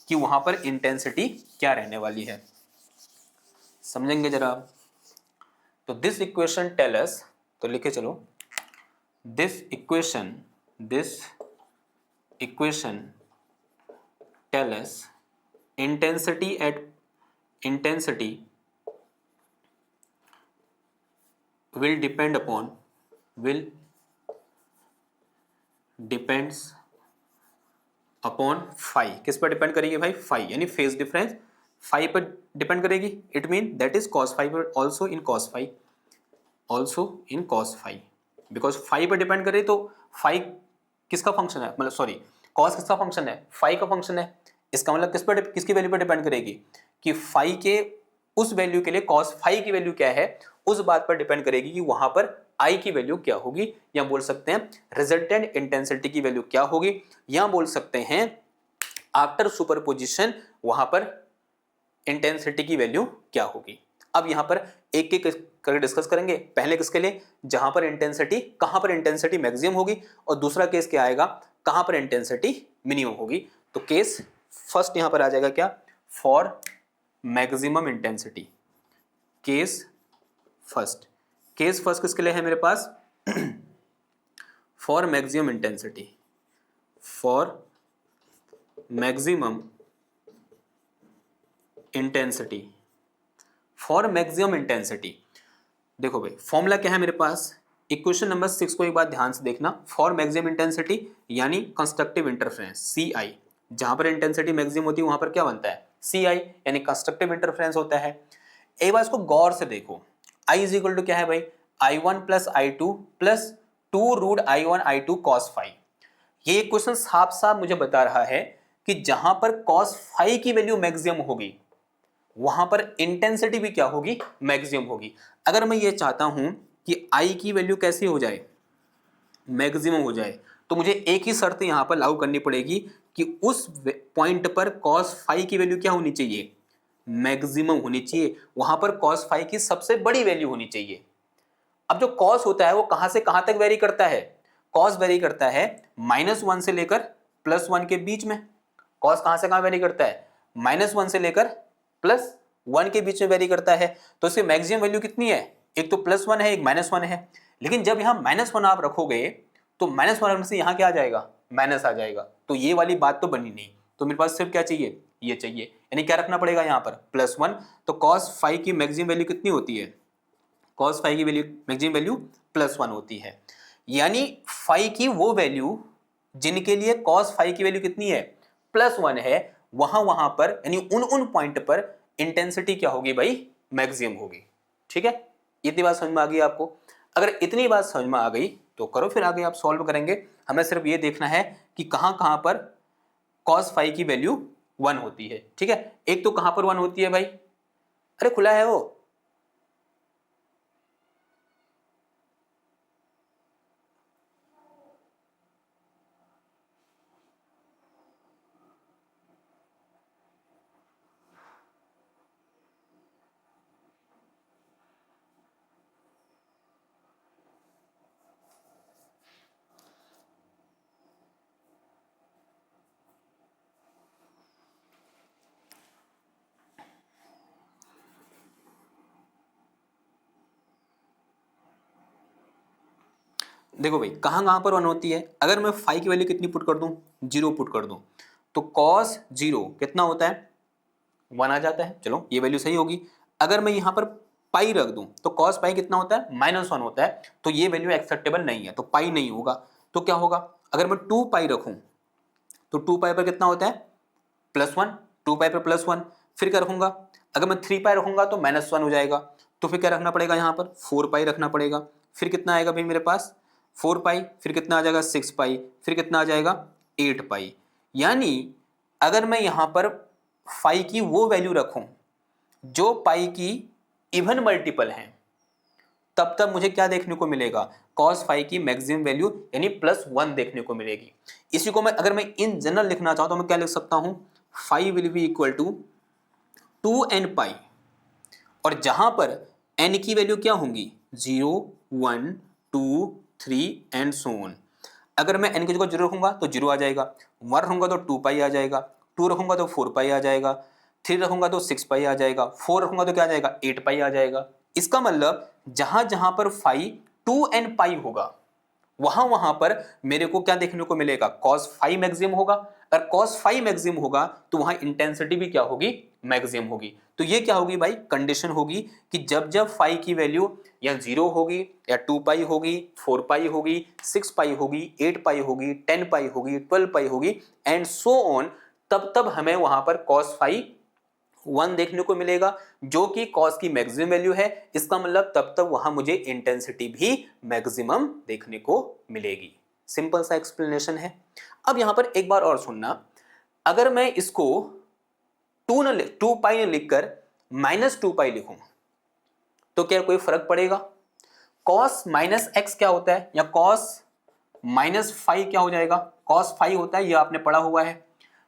कि वहां पर इंटेंसिटी क्या रहने वाली है। समझेंगे जरा। तो दिस इक्वेशन टेल अस, तो लिखे चलो this equation tell us intensity will depends upon phi, किस पर डिपेंड करेगी भाई फाई, यानी फेज डिफरेंस फाई पर डिपेंड करेगी। It mean that is cos phi पर also in cos phi, because phi पर डिपेंड करे तो फाई किसका फंक्शन है मतलब सॉरी कॉस किसका फंक्शन है फाई का फंक्शन है। इसका मतलब किसकी वैल्यू पर डिपेंड करेगी कि फाई के उस वैल्यू के लिए कॉस फाई की वैल्यू क्या है उस बात पर डिपेंड करेगी कि वहां पर आई की वैल्यू क्या होगी, या बोल सकते हैं रिजल्टेंट इंटेंसिटी की वैल्यू क्या होगी, या बोल सकते हैं आफ्टर सुपरपोजिशन वहां पर इंटेंसिटी की वैल्यू क्या होगी। अब यहां पर एक एक करके डिस्कस करेंगे। पहले किसके लिए, जहां पर इंटेंसिटी, कहां पर इंटेंसिटी मैक्सिमम होगी, और दूसरा केस क्या आएगा, कहां पर इंटेंसिटी मिनिमम होगी। तो केस फर्स्ट यहां पर आ जाएगा क्या, for maximum intensity. Case first, case first किसके लिए है मेरे पास, for maximum intensity, for maximum intensity, for maximum intensity. देखो भाई फॉर्मूला क्या है मेरे पास, इक्वेशन नंबर 6 को एक बार ध्यान से देखना। फॉर मैक्सिमम इंटेंसिटी यानी कंस्ट्रक्टिव इंटरफेरेंस सी आई, जहां पर इंटेंसिटी मैक्सिमम होती है वहां पर क्या बनता है, सी आई, यानी कंस्ट्रक्टिव इंटरफेरेंस होता है। एक बार इसको गौर से देखो, आई इज इक्वल टू क्या है भाई, I1 plus I2 plus 2 root I1 I2 cos phi. ये क्वेश्चन साफ साफ मुझे बता रहा है कि जहां पर कॉस फाई की वैल्यू मैक्सिमम होगी वहां पर इंटेंसिटी भी क्या होगी, मैक्सिमम होगी। अगर मैं ये चाहता हूं कि आई की वैल्यू कैसी हो जाए, मैक्सिमम हो जाए, तो मुझे एक ही शर्त यहां पर लागू करनी पड़ेगी कि उस पॉइंट पर कॉस फाई की वैल्यू क्या होनी चाहिए, मैक्सिमम होनी चाहिए। वहां पर कॉस फाई की सबसे बड़ी वैल्यू होनी चाहिए। अब जो कॉस होता है वो कहां से कहां तक वेरी करता है, कॉस वेरी करता है -1 से लेकर +1 के बीच में। कॉस कहां से कहां वेरी करता है, -1 से लेकर +1 के बीच में वेरी करता है। तो इसकी मैक्सिमम वैल्यू कितनी है, एक तो +1 है, एक -1 है। लेकिन जब यहां -1 आप रखोगे तो -1 रखने से यहां क्या आ जाएगा, माइनस आ जाएगा। तो ये वाली बात तो बनी नहीं। तो मेरे पास सिर्फ क्या चाहिए, ये चाहिए, यानी क्या रखना पड़ेगा यहाँ पर +1। तो कॉस फाई की मैक्सिमम वैल्यू कितनी होती है, कॉस फाई की वैल्यू मैक्सिमम वैल्यू +1 होती है। यानी फाई की वो वैल्यू जिनके लिए कॉस फाई की वैल्यू कितनी है, +1 है, वहां पर यानी उन पॉइंट पर इंटेंसिटी क्या होगी भाई, मैक्सिमम होगी। ठीक है, इतनी बात समझ में आ गई आपको। अगर इतनी बात समझ में आ गई तो करो फिर आगे आप सॉल्व करेंगे। हमें सिर्फ ये देखना है कि कहां कहां पर कॉस फाई की वैल्यू 1 होती है। ठीक है, एक तो कहां पर 1 होती है भाई, अरे खुला है वो, देखो भाई कहां कहां पर 1 होती है। अगर मैं फाई की वैल्यू कितनी पुट कर दूं, 0 पुट कर दूं, तो कॉस 0 कितना होता है, 1 आ जाता है। चलो ये वैल्यू सही होगी। अगर मैं यहां पर पाई रख दूं तो कॉस पाई कितना होता है, -1 होता है। तो ये वैल्यू एक्सेप्टेबल नहीं है, तो पाई नहीं होगा। तो क्या होगा, अगर मैं 2 पाई रखूं तो 2 पाई पर कितना होता है, +1, 2 पाई पर +1। फिर क्या रखूंगा, अगर मैं 3 पाई रखूंगा तो -1 हो जाएगा। तो फिर क्या रखना पड़ेगा, यहाँ पर 4 पाई रखना पड़ेगा। फिर कितना आएगा भाई मेरे पास, 4 पाई, फिर कितना आ जाएगा 6 पाई, फिर कितना आ जाएगा 8 पाई। यानी अगर मैं यहां पर फाई की वो वैल्यू रखूं जो पाई की इवन मल्टीपल है, तब तब मुझे क्या देखने को मिलेगा, कॉस फाई की मैक्सिमम वैल्यू यानी +1 देखने को मिलेगी। इसी को मैं अगर मैं इन जनरल लिखना चाहूं तो मैं क्या लिख सकता हूं, phi will be equal to 2n pi, और जहां पर n की वैल्यू क्या होंगी, 0, 1, 2, 3 एंड सो ऑन। अगर मैं n की जगह 0 रखूंगा तो 0 आ जाएगा, 1 रखूंगा तो 2 पाई आ जाएगा, 2 रखूंगा तो 4 पाई आ जाएगा, 3 रखूंगा तो 6 पाई आ जाएगा, 4 रखूंगा तो क्या आ जाएगा, 8 पाई आ जाएगा। इसका मतलब जहां जहां पर फाई 2n पाई होगा वहां वहां पर मेरे को क्या देखने को मिलेगा, कॉस फाई मैक्सिमम होगा। अगर कॉस फाई मैक्सिमम होगा तो वहां इंटेंसिटी भी क्या होगी, मैक्सिमम होगी। तो ये क्या होगी भाई, कंडीशन होगी कि जब जब फाई की वैल्यू या 0 होगी, या 2 पाई होगी, 4 पाई होगी, 6 पाई होगी, 8 पाई होगी, 10 पाई होगी, 12 पाई होगी एंड सो ऑन, तब तब हमें वहां पर कॉस फाई 1 देखने को मिलेगा जो कि कॉस की मैक्सिमम वैल्यू है। इसका मतलब तब तक वहां मुझे इंटेंसिटी भी मैक्सिमम देखने को मिलेगी। सिंपल सा एक्सप्लेनेशन है। अब यहां पर एक बार और सुनना, अगर मैं इसको 2 पाई न लिखकर -2 पाई लिखूं तो क्या कोई फर्क पड़ेगा, cos माइनस एक्स क्या होता है, या cos माइनस फाइव क्या हो जाएगा, cos फाइव होता है, ये आपने पढ़ा हुआ है।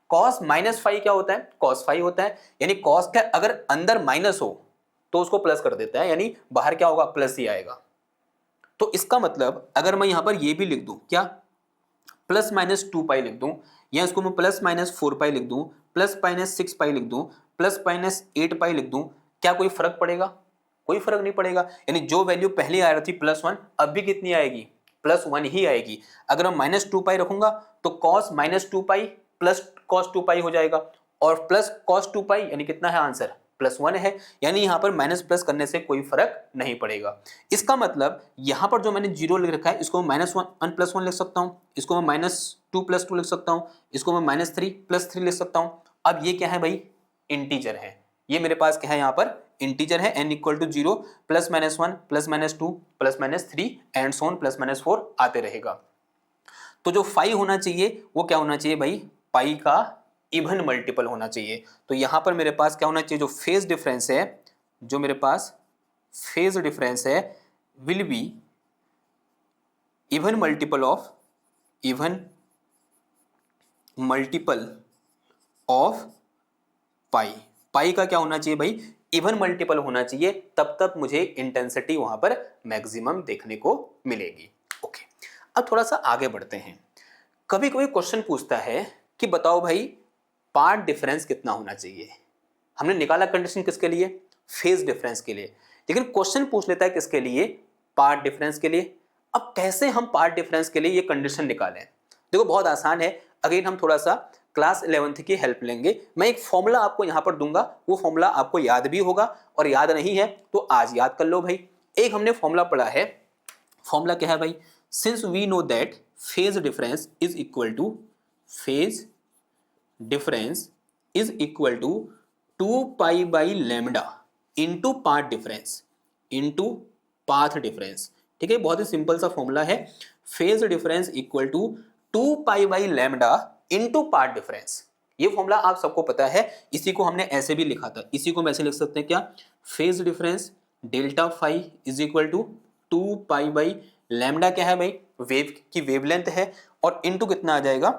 cos माइनस फाइव क्या होता है, cos फाइव होता है, यानी cos का अगर अंदर माइनस हो तो उसको प्लस कर देता है, यानी बाहर क्या होगा, प्लस ही आएगा। तो इसका मतलब अगर मैं यहां पर ये भी लिख दूं, क्या प्लस माइनस 2 पाई लिख दूं, या इसको मैं प्लस माइनस 4 पाई लिख दूं, प्लस माइनस 6 पाई लिख दूं, प्लस माइनस 8 पाई लिख दूं, क्या कोई फर्क पड़ेगा, कोई फर्क नहीं पड़ेगा। यानी जो वैल्यू पहले आ रही थी +1, अब भी कितनी आएगी, +1 ही आएगी। अगर मैं -2 पाई रखूंगा तो cos -2 पाई प्लस cos 2 पाई हो जाएगा, और प्लस cos 2 पाई यानी कितना है आंसर, +1 है। यानी यहां पर माइनस प्लस करने से कोई फर्क नहीं पड़ेगा। इसका मतलब यहां पर जो मैंने जीरो लिख रखा है इसको मैं -1 लिख सकता हूं, इसको मैं -2 + 2 लिख सकता हूं, इसको मैं -3 + 3 लिख सकता हूं। अब ये क्या है भाई, इंटीजर है, ये मेरे पास क्या है यहाँ पर इंटीजर है, n = 0 +-1 +-2 +-3 एंड सो ऑन +-4 आते रहेगा। तो जो फाई होना चाहिए वो क्या होना चाहिए भाई, पाई का इवन मल्टीपल होना चाहिए। तो यहां पर मेरे पास क्या होना चाहिए, जो फेज डिफरेंस है, जो मेरे पास फेज डिफरेंस है will be even multiple of pi. Pi का क्या होना चाहिए भाई, इवन मल्टीपल होना चाहिए, तब तक मुझे इंटेंसिटी वहां पर मैक्सिमम देखने को मिलेगी। ओके, अब थोड़ा सा आगे बढ़ते हैं। कभी कभी क्वेश्चन पूछता है कि बताओ भाई पार्ट डिफरेंस कितना होना चाहिए। हमने निकाला कंडीशन किसके लिए, फेज डिफरेंस के लिए, लेकिन क्वेश्चन पूछ लेता है किसके लिए, पार्ट डिफरेंस के लिए। अब कैसे हम पार्ट डिफरेंस के लिए ये कंडीशन निकालें, देखो बहुत आसान है। अगेन हम थोड़ा सा क्लास 11th की हेल्प लेंगे। मैं एक फॉर्मूला आपको यहां पर दूंगा, वो फॉर्मूला आपको याद भी होगा, और याद नहीं है तो आज याद कर लो भाई। एक हमने फॉर्मूला पढ़ा है, फॉर्मूला क्या है भाई, since we know that phase difference is equal to 2 पाई/λ इंटू पाथ डिफरेंस। ठीक है, बहुत ही सिंपल सा फॉर्मूला है, फेज डिफरेंस इक्वल टू 2 पाई/λ इंटू पाथ डिफरेंस। ये फॉर्मूला आप सबको पता है, इसी को हमने ऐसे भी लिखा था, इसी को हम ऐसे लिख सकते हैं, क्या, phase difference delta phi is equal to 2 पाई/λ क्या है भाई, वेव की वेवलेंथ है, और इंटू कितना आ जाएगा,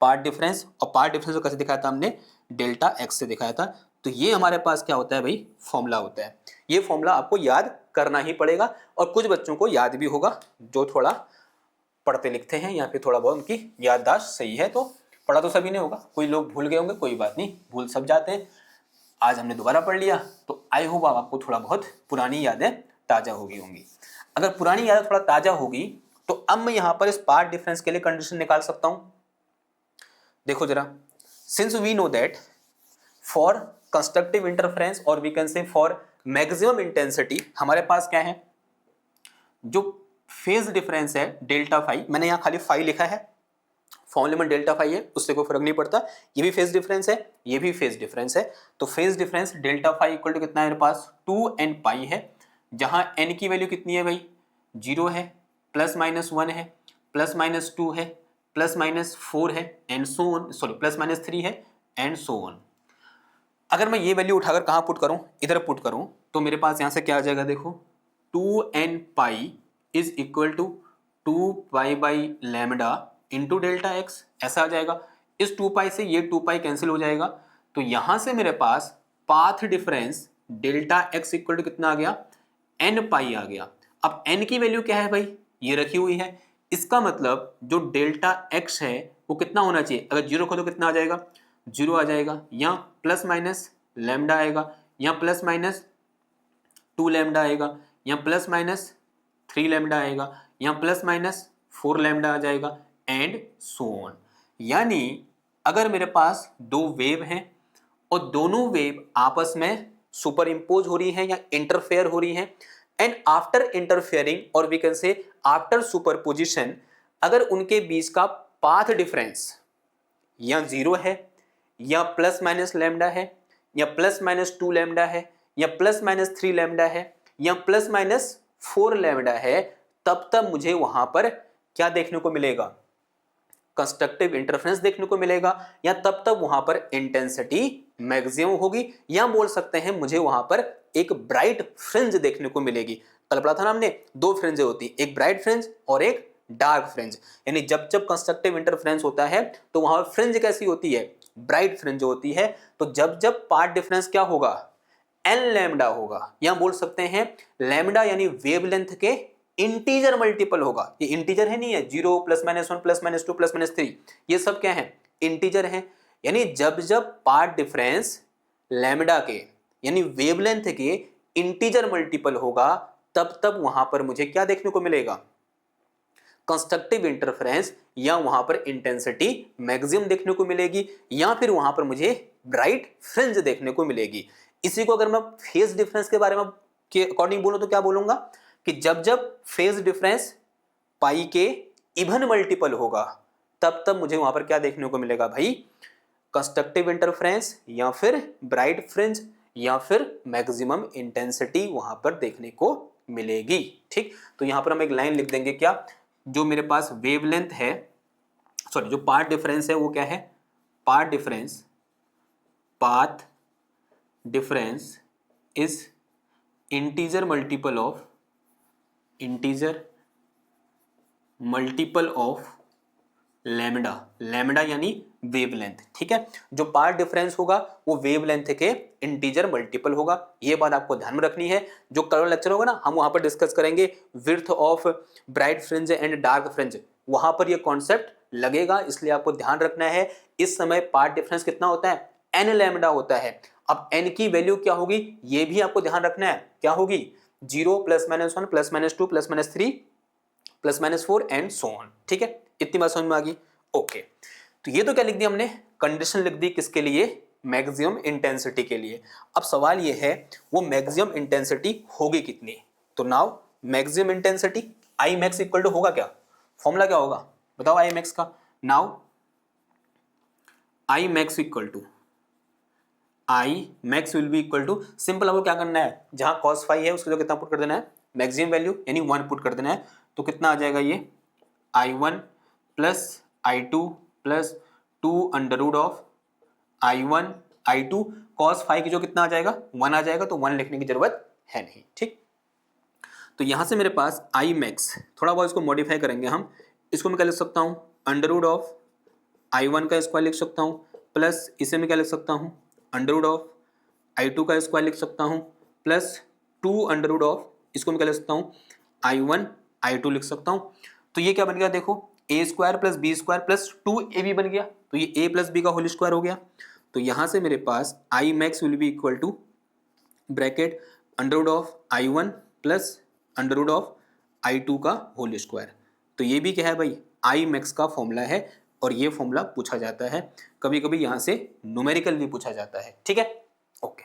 पार्ट डिफरेंस। और पार्ट डिफरेंस को कैसे दिखाया था हमने, डेल्टा एक्स से दिखाया था। तो ये हमारे पास क्या होता है भाई, फॉर्मूला होता है। ये फॉर्मूला आपको याद करना ही पड़ेगा, और कुछ बच्चों को याद भी होगा जो थोड़ा पढ़ते लिखते हैं, या फिर थोड़ा बहुत उनकी याददाश्त सही है। तो पढ़ा तो सभी ने होगा, कोई लोग भूल गए होंगे, कोई बात नहीं, भूल सब जाते हैं। आज हमने दोबारा पढ़ लिया, तो आई होप आपको थोड़ा बहुत पुरानी यादें ताज़ा हो गई होंगी। अगर पुरानी यादें थोड़ा ताज़ा होगी तो अब मैं यहाँ पर इस पार्ट डिफरेंस के लिए कंडीशन निकाल सकता हूँ। देखो जरा, since we know that for constructive interference और we can say for maximum intensity, हमारे पास क्या है, जो फेज डिफरेंस है डेल्टा फाई, मैंने यहाँ खाली फाई लिखा है, फॉर्मूले में डेल्टा फाई है, उससे कोई फर्क नहीं पड़ता। ये भी फेज डिफरेंस है, ये भी फेज डिफरेंस है। तो phase difference delta phi equal to कितना है मेरे पास, 2n पाई है, जहां n की वैल्यू कितनी है भाई, 0 है, +-1 है, +-2 है, +-4 है, एंड सो ऑन, सॉरी +-3 है, एंड सो ऑन। अगर मैं ये वैल्यू उठाकर कहाँ पुट करूँ, इधर पुट करूँ, तो मेरे पास यहाँ से क्या आ जाएगा, देखो 2n pi is equal to 2 पाई/λ इंटू डेल्टा एक्स, ऐसा आ जाएगा। इस 2 पाई से ये 2 पाई कैंसिल हो जाएगा, तो यहां से मेरे पास path difference delta x equal to कितना आ गया, n पाई आ गया। अब n की वैल्यू क्या है भाई, ये रखी हुई है, इसका मतलब जो डेल्टा एक्स है वो कितना होना चाहिए, अगर 0 रखो तो कितना आ जाएगा, 0 आ जाएगा। यहाँ +-λ आएगा, यहाँ +-2λ आएगा, यहाँ +-3λ आएगा, यहाँ +-4λ आ जाएगा, एंड सो ऑन। यानी अगर मेरे पास दो वेव हैं और दोनों वेव आपस में सुपर इम्पोज हो रही हैं या इंटरफेयर हो रही हैं, एंड आफ्टर इंटरफेयरिंग और we can say after superposition, अगर उनके बीच का पाथ डिफरेंस या 0 है, या +-λ है, या +-2λ है, या +-3λ है, या +-4λ है, तब मुझे वहां पर क्या देखने को मिलेगा, कंस्ट्रक्टिव इंटरफेरेंस देखने को मिलेगा, या तब वहां पर इंटेंसिटी मैक्सिमम होगी, या बोल सकते हैं मुझे वहां पर एक ब्राइट फ्रिंज देखने को मिलेगी, कल पढ़ा था ना हमने, दो फ्रिंज होती है, एक ब्राइट फ्रिंज और एक डार्क फ्रिंज। यानी जब जब कंस्ट्रक्टिव इंटरफेरेंस होता है तो वहां फ्रिंज कैसी होती है, ब्राइट फ्रिंज होती है। तो जब जब पाथ डिफरेंस क्या होगा, एन लैम्डा होगा, या बोल सकते हैं लैम्डा यानी वेवलेंथ के इंटीजर मल्टीपल होगा। ये इंटीजर है, नहीं है 0 +-1 +-2 +-3, ये सब क्या है, इंटीजर है। यानी जब जब पाथ डिफरेंस लैम्डा के यानी वेवलेंथ के इंटीजर मल्टीपल होगा, तब तब वहां पर मुझे क्या देखने को मिलेगा, कंस्ट्रक्टिव इंटरफेरेंस, या वहां पर इंटेंसिटी मैक्सिमम देखने को मिलेगी, या फिर वहां पर मुझे ब्राइट फ्रिंज देखने को मिलेगी। इसी को अगर मैं फेज डिफरेंस के बारे में के अकॉर्डिंग बोलूं तो क्या बोलूंगा कि जब जब फेज डिफरेंस पाई के इवन मल्टीपल होगा, तब तब मुझे वहां पर क्या देखने को मिलेगा भाई, कंस्ट्रक्टिव इंटरफेरेंस, या फिर ब्राइट फ्रिंज, या फिर मैक्सिमम इंटेंसिटी वहां पर देखने को मिलेगी। ठीक, तो यहां पर हम एक लाइन लिख देंगे, क्या, जो मेरे पास वेवलेंथ है, सॉरी जो पाथ डिफरेंस है वो क्या है, path difference is integer multiple of lambda यानी वेवलेंथ। ठीक है, जो पाथ डिफरेंस होगा वो वेवलेंथ के इंटीजर मल्टीपल होगा। ये बात आपको ध्यान में रखनी है। जो कल लेक्चर होगा ना, हम वहां पर डिस्कस करेंगे width of bright fringe and dark fringe, वहां पर ये कॉन्सेप्ट लगेगा, इसलिए आपको ध्यान रखना है। इस समय पाथ डिफरेंस कितना होता है, एन लैम्डा होता है। अब एन की वैल्यू क्या होगी ये भी आपको ध्यान रखना है, क्या होगी, 0 +-1 +-2 +-3 +-4 एंड सो ऑन। ठीक है, इतनी बात समझ में आ गई। ओके, तो ये तो क्या लिख दी हमने, कंडीशन लिख दी, किसके लिए, मैक्सिमम इंटेंसिटी के लिए। अब सवाल ये है वो मैक्सिमम इंटेंसिटी होगी कितनी। तो now maximum intensity I max equal to होगा क्या, फॉर्मूला क्या होगा बताओ आई मैक्स का। Now I max will be equal to, simple आपको क्या करना है, जहां cos फाई है उसको जो कितना पुट कर देना है, मैक्सिमम वैल्यू यानी 1 पुट कर देना है। तो कितना आ जाएगा ये, I1 plus I2 plus 2 under root of I1 I2, cos phi की जो कितना आ जाएगा 1 आ जाएगा, तो 1 लिखने की जरूरत है नहीं। ठीक, तो यहां से मेरे पास आई मैक्स, थोड़ा बहुत इसको मॉडिफाई करेंगे हम, इसको मैं क्या लिख सकता हूं, अंडर रूट ऑफ I1 का स्क्वायर लिख सकता हूं, प्लस इसे मैं क्या लिख सकता हूं, अंडर रूट ऑफ I2 का स्क्वायर लिख सकता हूं, प्लस 2 अंडर रूट ऑफ, इसको मैं क्या लिख सकता हूं, I1 I2 लिख सकता हूं। तो ये क्या बन गया देखो, a square plus B square plus 2ab बन गया, तो ये a प्लस बी का होल स्क्वायर हो गया। तो यहां से मेरे पास I max will be equal to bracket under root of I1 plus under root of I2 का होल स्क्वायर। तो ये भी क्या है भाई, आई मैक्स का फॉर्मूला है, और ये फॉर्मूला पूछा जाता है, कभी कभी यहां से न्यूमेरिकल भी पूछा जाता है। ठीक है, ओके,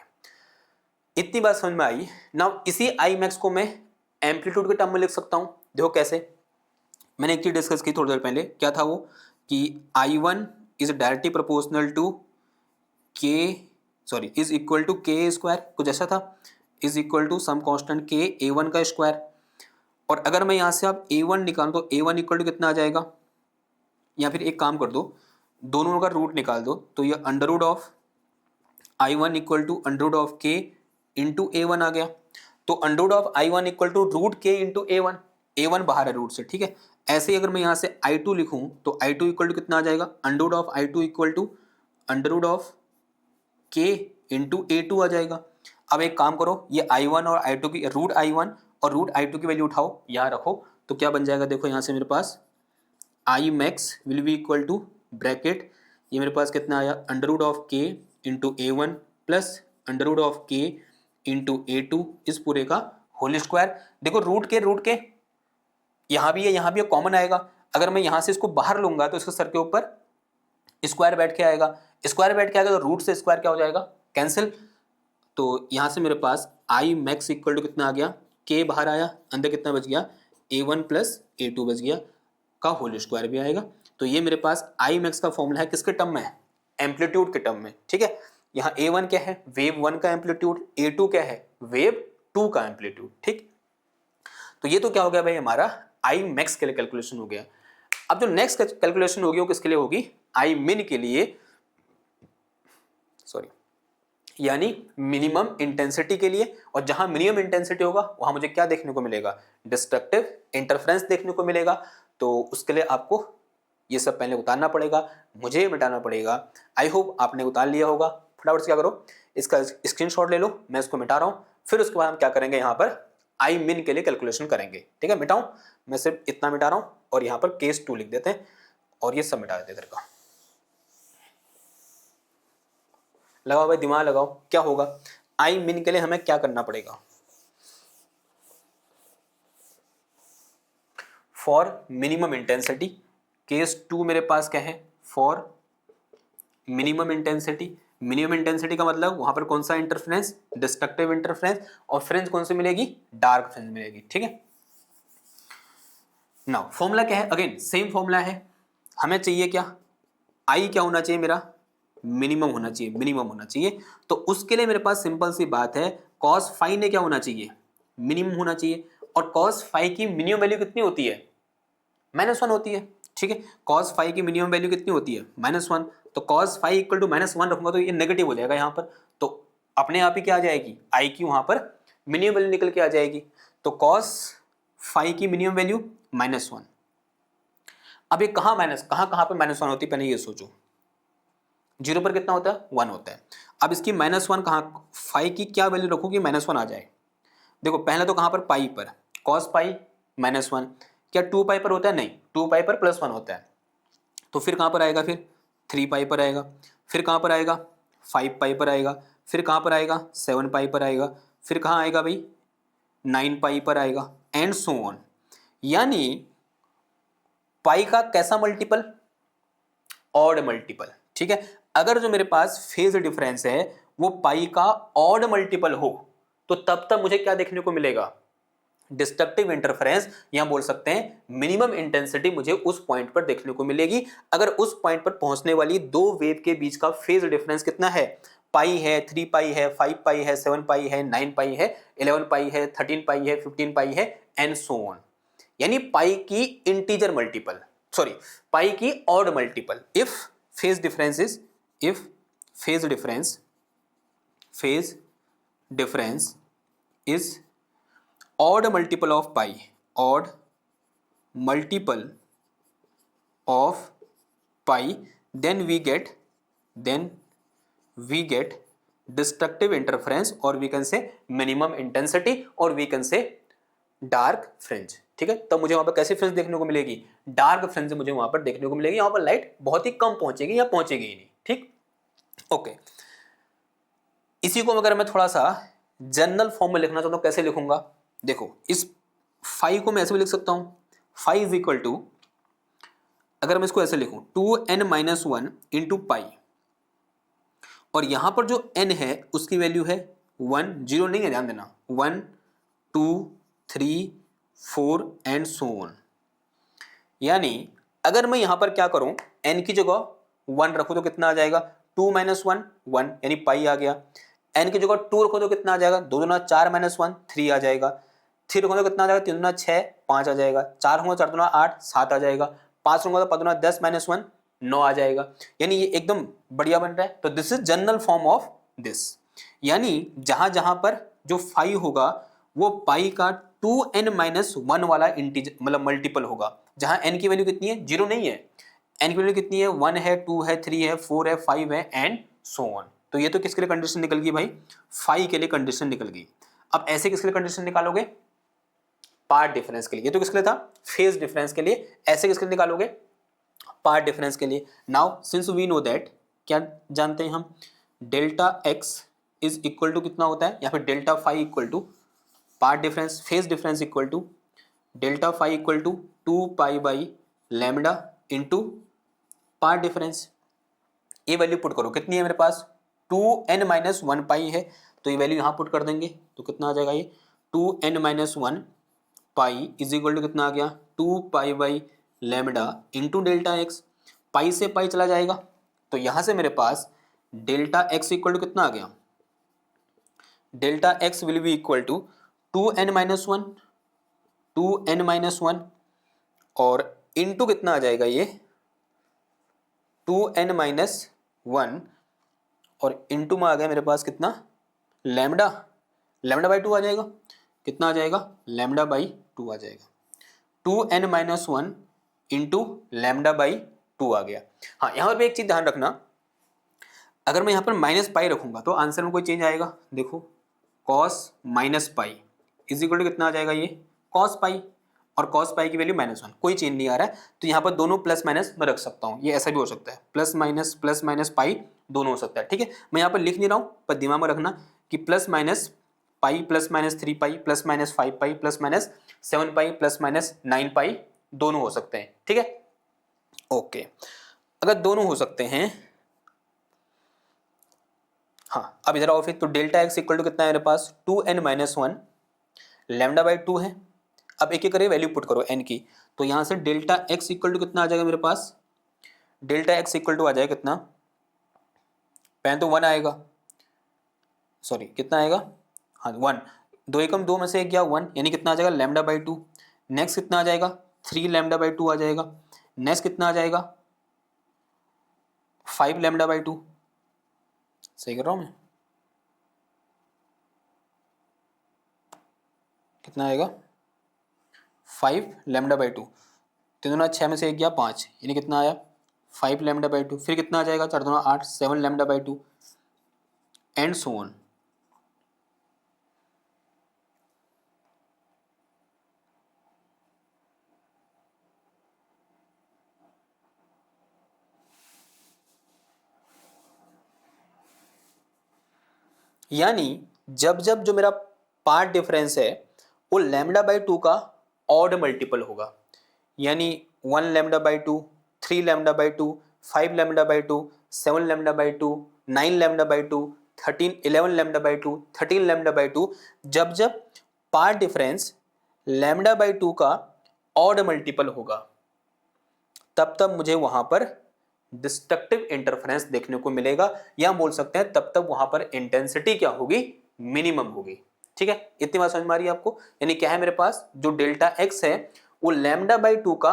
इतनी बात समझ में आई। नाउ इसी आई मैक्स को मैं एम्पलीट्यूड के टर्म में लिख सकता हूं। देखो कैसे, मैंने एक चीज डिस्कस की थोड़ी देर पहले, क्या था वो, कि I1 is directly proportional to K, sorry is equal to K square, कुछ ऐसा था, is equal to some constant K A1 का स्क्वायर। और अगर मैं यहां से अब A1 निकालूं तो A1 इक्वल टू कितना आ जाएगा, या फिर एक काम कर दो, दोनों का रूट निकाल दो, तो ये under root of I1 equal to under root of के इंटू A1 आ गया। तो under root of I1 equal to root K into A1, A1 बाहर है रूट से। ठीक है, ऐसे ही अगर मैं यहाँ से I2 लिखूं तो I2 इक्वल टू कितना आ जाएगा, under root of I2 equal to under root of के इंटू A2 आ जाएगा। अब एक काम करो, ये I1 और I2 की रूट I1 और रूट I2 की वैल्यू उठाओ, यहाँ रखो, तो क्या बन जाएगा देखो, यहाँ से मेरे पास I max will be equal to bracket, ये मेरे पास कितना आया, अंडर रूट ऑफ के into A1 plus under root of के इंटू A2, इस पूरे का होल स्क्वायर। देखो रूट के यहाँ भी है, यहाँ भी कॉमन आएगा। अगर मैं यहाँ से इसको बाहर लूंगा तो इसके सर के ऊपर स्क्वायर बैठ के आएगा, स्क्वायर बैठ के आएगा तो रूट से स्क्वायर क्या हो जाएगा, कैंसिल। तो यहाँ से मेरे पास आई मैक्स इक्वल टू कितना आ गया, के बाहर आया, अंदर कितना बच गया, A1 प्लस A2 बच गया, का होल स्क्वायर भी आएगा। तो ये मेरे पास आई मैक्स का फॉर्मूला है, किसके टर्म में है, एम्पलीट्यूड के टर्म में। ठीक है, यहाँ A1 क्या है, वेव 1 का एम्पलीट्यूड, A2 क्या है, वेव 2 का एम्पलीट्यूड। ठीक, तो ये तो क्या हो गया भाई, हमारा आई मैक्स के लिए कैलकुलेशन हो गया। अब जो नेक्स्ट कैलकुलेशन होगी वो किसके लिए होगी, आई मिन के लिए, सॉरी, यानी मिनिमम इंटेंसिटी के लिए, और जहां मिनिमम इंटेंसिटी होगा वहां मुझे क्या देखने को मिलेगा, डिस्ट्रक्टिव इंटरफ्रेंस देखने को मिलेगा। तो उसके लिए आपको ये सब पहले उतारना पड़ेगा, मुझे मिटाना पड़ेगा। आई होप आपने उतार लिया होगा। फटाफट से क्या करो, इसका स्क्रीनशॉट ले लो, मैं इसको मिटा रहा हूँ। फिर उसके बाद हम क्या करेंगे, यहाँ पर आई मिन के लिए कैलकुलेशन करेंगे। ठीक है, मिटाऊं, मैं सिर्फ इतना मिटा रहा हूँ और यहाँ पर केस 2 लिख देते हैं और ये सब मिटा देते हैं। इधर का लगाओ भाई, दिमाग लगाओ, क्या होगा। आई मिन के लिए हमें क्या करना पड़ेगा, फॉर मिनिमम इंटेंसिटी, केस 2 मेरे पास क्या है, for minimum intensity. Minimum intensity का मतलब वहां पर कौन सा इंटरफ्रेंस, डिस्ट्रक्टिव इंटरफ्रेंस, और फ्रिंज कौन सी मिलेगी, डार्क फ्रिंज मिलेगी। ठीक है, नाउ फॉर्मूला क्या है, अगेन सेम फॉर्मूला है। हमें चाहिए क्या, आई क्या होना चाहिए मेरा, मिनिमम होना चाहिए, मिनिमम होना चाहिए। तो उसके लिए मेरे पास सिंपल सी बात है, कॉस फाई ने क्या होना चाहिए, मिनिमम होना चाहिए। और कॉस फाई की मिनिमम वैल्यू कितनी होती है, -1 होती है। ठीक है, कॉस फाई की मिनिमम वैल्यू कितनी होती है, -1। तो कॉस फाई इक्वल टू -1 रखूंगा तो ये नेगेटिव हो जाएगा यहाँ पर, तो अपने आप ही क्या आ जाएगी, आई की वहां पर मिनिमम वैल्यू निकल के आ जाएगी। तो कॉस फाई की मिनिमम वैल्यू -1। अब ये कहाँ कहाँ पे -1 होती है, पहले ये सोचो। 0 पर कितना होता है, 1 होता है। अब इसकी -1 कहाँ, फाई की क्या वैल्यू रखूँ कि -1 आ जाए। देखो पहले तो कहाँ पर, पाई पर, कॉस पाई -1, क्या 2 पाई पर होता है, नहीं, 2 पाई पर +1 होता है। तो फिर कहाँ पर आएगा, फिर 3 पाई पर आएगा, फिर कहाँ पर आएगा, 5 पाई पर आएगा, फिर कहाँ पर आएगा, 7 पाई पर आएगा, फिर कहाँ आएगा भाई, 9 पाई पर आएगा, एंड सो ऑन। यानी पाई का कैसा मल्टीपल, ऑड मल्टीपल। ठीक है, अगर जो मेरे पास फेज डिफरेंस है वो पाई का ऑड मल्टीपल हो तो तब तक मुझे क्या देखने को मिलेगा, डिस्ट्रक्टिव इंटरफेरेंस, या बोल सकते हैं मिनिमम इंटेंसिटी मुझे उस पॉइंट पर देखने को मिलेगी। अगर उस पॉइंट पर पहुंचने वाली दो वेव के बीच का फेज डिफरेंस कितना है, पाई है, 3 पाई है, 5 पाई है, 7 पाई है, 9 पाई है, 11 पाई है, 13 पाई है, 15 पाई है, एंड सो ऑन। यानी पाई की इंटीजर मल्टीपल, सॉरी, पाई की odd multiple, if phase difference is, if phase difference is odd multiple of pi, odd multiple of pi, then we get destructive interference, or we can say minimum intensity, or we can say dark fringe। ठीक है, तब मुझे वहां पर कैसी fringe देखने को मिलेगी, डार्क फ्रिंज मुझे वहां पर देखने को मिलेगी। यहां पर लाइट बहुत ही कम पहुंचेगी या पहुंचेगी ही नहीं। ठीक, ओके। इसी को अगर मैं थोड़ा सा जनरल फॉर्म में लिखना चाहता हूं, कैसे लिखूंगा, देखो इस फाई को मैं ऐसे भी लिख सकता हूं, फाई इज इक्वल टू, अगर मैं इसको ऐसे लिखूं 2n-1 इंटू पाई, और यहां पर जो n है उसकी वैल्यू है 1, 0 नहीं है, ध्यान देना, 1 2 3 4 एंड सो ऑन। यानी अगर मैं यहां पर क्या करूं, n की जगह 1 रखूं तो कितना आ जाएगा, 2 - 1 1, यानी पाई आ गया। n की जगह 2 रखो तो कितना आ जाएगा, 2 दूना 4 - 1 3 आ जाएगा। 3 रखोगे तो कितना आ जाएगा, 3 दूना 6 5 आ जाएगा। 4 रखोगे 4 दूना 8 7 आ जाएगा। 5 रखोगे तो 5 दूना 10 - 1 9 आ जाएगा। यानी ये एकदम बढ़िया बन रहा है। तो this is general form of this. यानी जहां जहां पर जो फाई होगा वो पाई का 2n-1 वाला इंटीजर मतलब मल्टीपल होगा। जहां n की वैल्यू कितनी है, 0 नहीं है, n की वैल्यू कितनी है, 1 है, 2 है, 3 है, 4 है, 5 है, एंड सो ऑन। तो ये तो किसके लिए कंडीशन निकल गई भाई, फाई के लिए कंडीशन निकल गई। अब ऐसे किसके लिए कंडीशन निकालोगे, पार्ट डिफरेंस के लिए। ये तो किसके लिए था, फेज डिफरेंस के लिए। ऐसे किसके लिए निकालोगे, पार्ट डिफरेंस के लिए। Now since we know that, क्या जानते हैं हम, delta x is equal to कितना होता है, या फिर delta phi equal to path difference, phase difference equal to delta phi equal to 2 pi by lambda into path difference. ये वैल्यू पुट करो, कितनी है मेरे पास, 2n-1 पाई है, तो ये वैल्यू यहाँ पुट कर देंगे तो कितना आ जाएगा, ये 2n-1 pi is equal to कितना आ गया, 2 pi by lambda into delta x. Pi से पाई चला जाएगा तो यहाँ से मेरे पास डेल्टा एक्स इक्वल टू कितना आ गया, delta x will be equal to 2n-1 और इंटू कितना आ जाएगा, ये 2n-1 और इनटू में आ गया मेरे पास कितना, लैम्डा, लैम्डा बाई 2 आ जाएगा। कितना आ जाएगा, लैम्डा बाई 2 आ जाएगा। 2n-1 इंटू लैम्डा बाई 2 आ गया। हाँ, यहाँ पर भी एक चीज ध्यान रखना, अगर मैं यहाँ पर माइनस पाई रखूंगा तो आंसर में कोई चेंज आएगा। देखो cos minus pi is equal to कितना आ जाएगा, ये कॉस पाई, और कॉस पाई की वैल्यू -1, कोई चेंज नहीं आ रहा है। तो यहाँ पर दोनों प्लस माइनस मैं रख सकता हूँ, ये ऐसा भी हो सकता है, प्लस माइनस पाई दोनों हो सकता है। ठीक है, मैं यहाँ पर लिख नहीं रहा हूँ, पर दिमाग में रखना कि plus minus pi, plus minus 3 पाई, प्लस माइनस 5 पाई, प्लस माइनस 7 पाई, प्लस माइनस 9 पाई दोनों हो सकते हैं। ठीक है, ओके, अगर दोनों हो सकते हैं, हाँ अब इधर आओ फिर, तो डेल्टा एक्स इक्वल टू कितना है मेरे पास, 2n-1 लैम्डा बाई 2 है। अब एक एक करके वैल्यू पुट करो n की, तो यहां से डेल्टा एक्स इक्वल टू कितना आ जाएगा मेरे पास, डेल्टा एक्स इक्वल टू आ जाएगा कितना, पहले तो 1 आएगा, सॉरी कितना आएगा, हाँ 1, 2 एकम 2 में से एक गया 1, यानी कितना आ जाएगा, लैम्डा बाई 2। नेक्स्ट कितना आ जाएगा, 3 लैम्डा बाई 2 आ जाएगा। नेक्स्ट कितना आ जाएगा, 5 लैम्डा बाई 2, सही कर रहा हूँ मैं, कितना आएगा, 5 लैम्डा बाई 2, 3 दूना 6 में से एक गया 5, यानी कितना आया, 5 लैम्डा बाई 2। फिर कितना आ जाएगा, 4 दूना 8, 7 lambda by 2 and so on. यानी जब जब जो मेरा पार्ट डिफरेंस है वो लैम्डा बाई 2 का ऑड मल्टीपल होगा, यानी 1 lambda by 2, 3 lambda by 2, 5 lambda by 2, 7 lambda by 2, 9 lambda by 2, 13 11 lambda by 2, 13 lambda by 2, जब जब पार्ट डिफरेंस लैम्डा बाई 2 का ऑड मल्टीपल होगा तब तब मुझे वहां पर डिस्ट्रक्टिव इंटरफेरेंस देखने को मिलेगा, या बोल सकते हैं तब तब वहां पर इंटेंसिटी क्या होगी, मिनिमम होगी। ठीक है, इतनी बात समझ में आ रही है आपको, यानी क्या है मेरे पास जो डेल्टा एक्स है वो लैम्डा बाई 2 का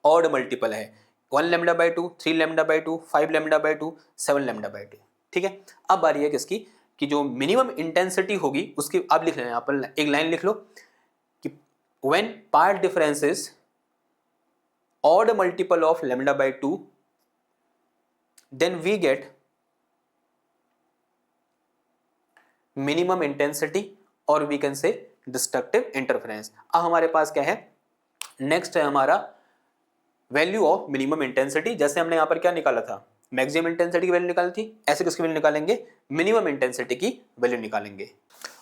ऑड मल्टीपल है, 1 lambda by 2, 3 lambda by 2, 5 lambda by 2, 7 lambda by 2। ठीक है, अब बारी है किसकी, कि जो मिनिमम इंटेंसिटी होगी उसकी आप लिख लेना, यहाँ पर एक लाइन लिख लो कि when path difference is odd multiple of lambda by 2, then we get minimum intensity or we can say destructive interference। अब हमारे पास क्या है, नेक्स्ट है हमारा वैल्यू ऑफ मिनिमम इंटेंसिटी। जैसे हमने यहाँ पर क्या निकाला था, मैक्सिमम इंटेंसिटी की वैल्यू निकाली थी, ऐसे किसकी वैल्यू निकालेंगे, मिनिमम इंटेंसिटी की वैल्यू निकालेंगे।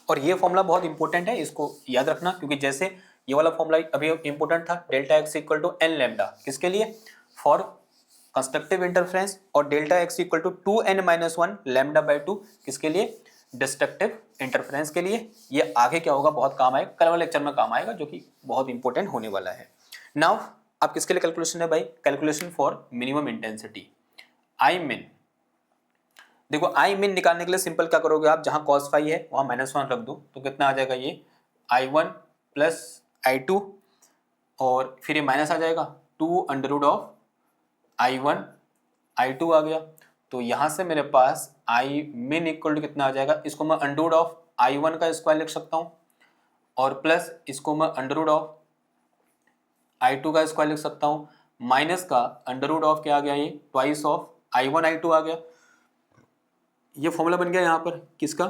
और ये फॉर्मूला बहुत इंपॉर्टेंट है, इसको याद रखना, क्योंकि जैसे ये वाला फॉर्मूला अभी इंपॉर्टेंट था, delta x equal to n lambda, किसके लिए, फॉर कंस्ट्रक्टिव इंटरफेरेंस, और delta x equal to 2n-1 lambda by 2 किसके लिए, डिस्ट्रक्टिव इंटरफेरेंस के लिए। ये आगे क्या होगा, बहुत काम आएगा, कल वाले लेक्चर में काम आएगा, जो कि बहुत इंपॉर्टेंट होने वाला है। नाउ अब किसके लिए कैलकुलेशन है भाई, कैलकुलेशन फॉर मिनिमम इंटेंसिटी, आई मिन। देखो आई मिन निकालने के लिए सिंपल क्या करोगे आप, जहां cos फाई है वहां -1 रख दो, तो कितना आ जाएगा, ये i1 प्लस i2, और फिर ये माइनस आ जाएगा 2 under root of i1 i2 आ गया। तो यहां से मेरे पास आई मिन इक्वल टू कितना आ जाएगा, इसको मैं अंडर रूट ऑफ i1 का स्क्वायर लिख सकता हूँ, और प्लस इसको मैं अंडर रूट ऑफ i2 का स्क्वायर लिख सकता हूँ, माइनस का अंडर रूट ऑफ क्या आ गया, ये ट्वाइस ऑफ i1 i2 आ गया। ये फॉर्मूला बन गया यहाँ पर किसका,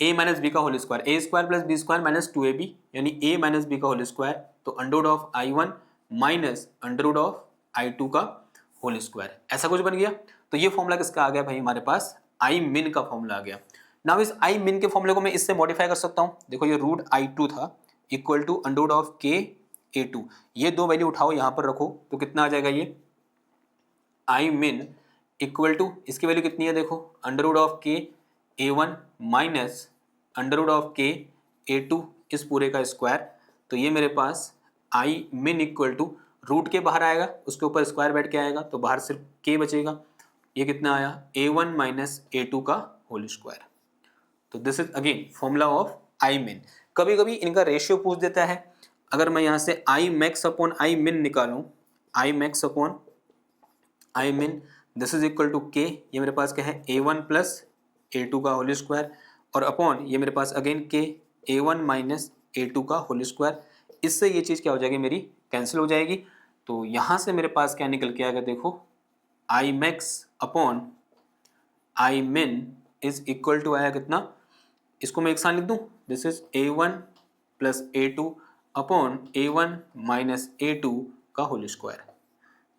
a माइनस बी का whole square, A square plus B square minus 2ab, यानी a माइनस बी का होल स्क्वायर, तो under root of i1 minus under root of i2 का होल स्क्वायर, ऐसा कुछ बन गया। तो ये फॉर्मूला किसका आ गया भाई, हमारे पास आई मिन का फॉर्मूला आ गया। नाउ इस आई मिन के फॉर्मूले को मैं इससे मॉडिफाई कर सकता हूँ, देखो ये रूट i2 था equal to under root of k a2, ये दो वैल्यू उठाओ यहाँ पर रखो, तो कितना आ जाएगा, ये आई मिन इक्वल टू, इसकी वैल्यू कितनी है देखो, अंडर रूट ऑफ के a1 minus under root of के a2 इस पूरे का स्क्वायर। तो ये मेरे पास आई मिन इक्वल टू रूट के बाहर आएगा, उसके ऊपर स्क्वायर बैठ के आएगा, तो बाहर सिर्फ के बचेगा, ये कितना आया, a1 माइनस a2 का होल स्क्वायर। तो this is again formula of I min. कभी कभी इनका रेशियो पूछ देता है, अगर मैं यहाँ से आई मैक्स अपॉन आई मिन निकालूं, आई मैक्स अपॉन आई मिन, दिस इज इक्वल टू के, ये मेरे पास क्या है a1 प्लस a2 का होल स्क्वायर, और अपॉन ये मेरे पास अगेन के a1 माइनस a2 का होल स्क्वायर। इससे ये चीज़ क्या हो जाएगी, मेरी कैंसिल हो जाएगी। तो यहाँ से मेरे पास क्या निकल के आएगा, देखो आई मैक्स अपॉन आई मिन इज इक्वल टू आया कितना, इसको मैं एक साथ लिख दूं, this is a1 plus a2 upon a1 minus a2 का होल स्क्वायर।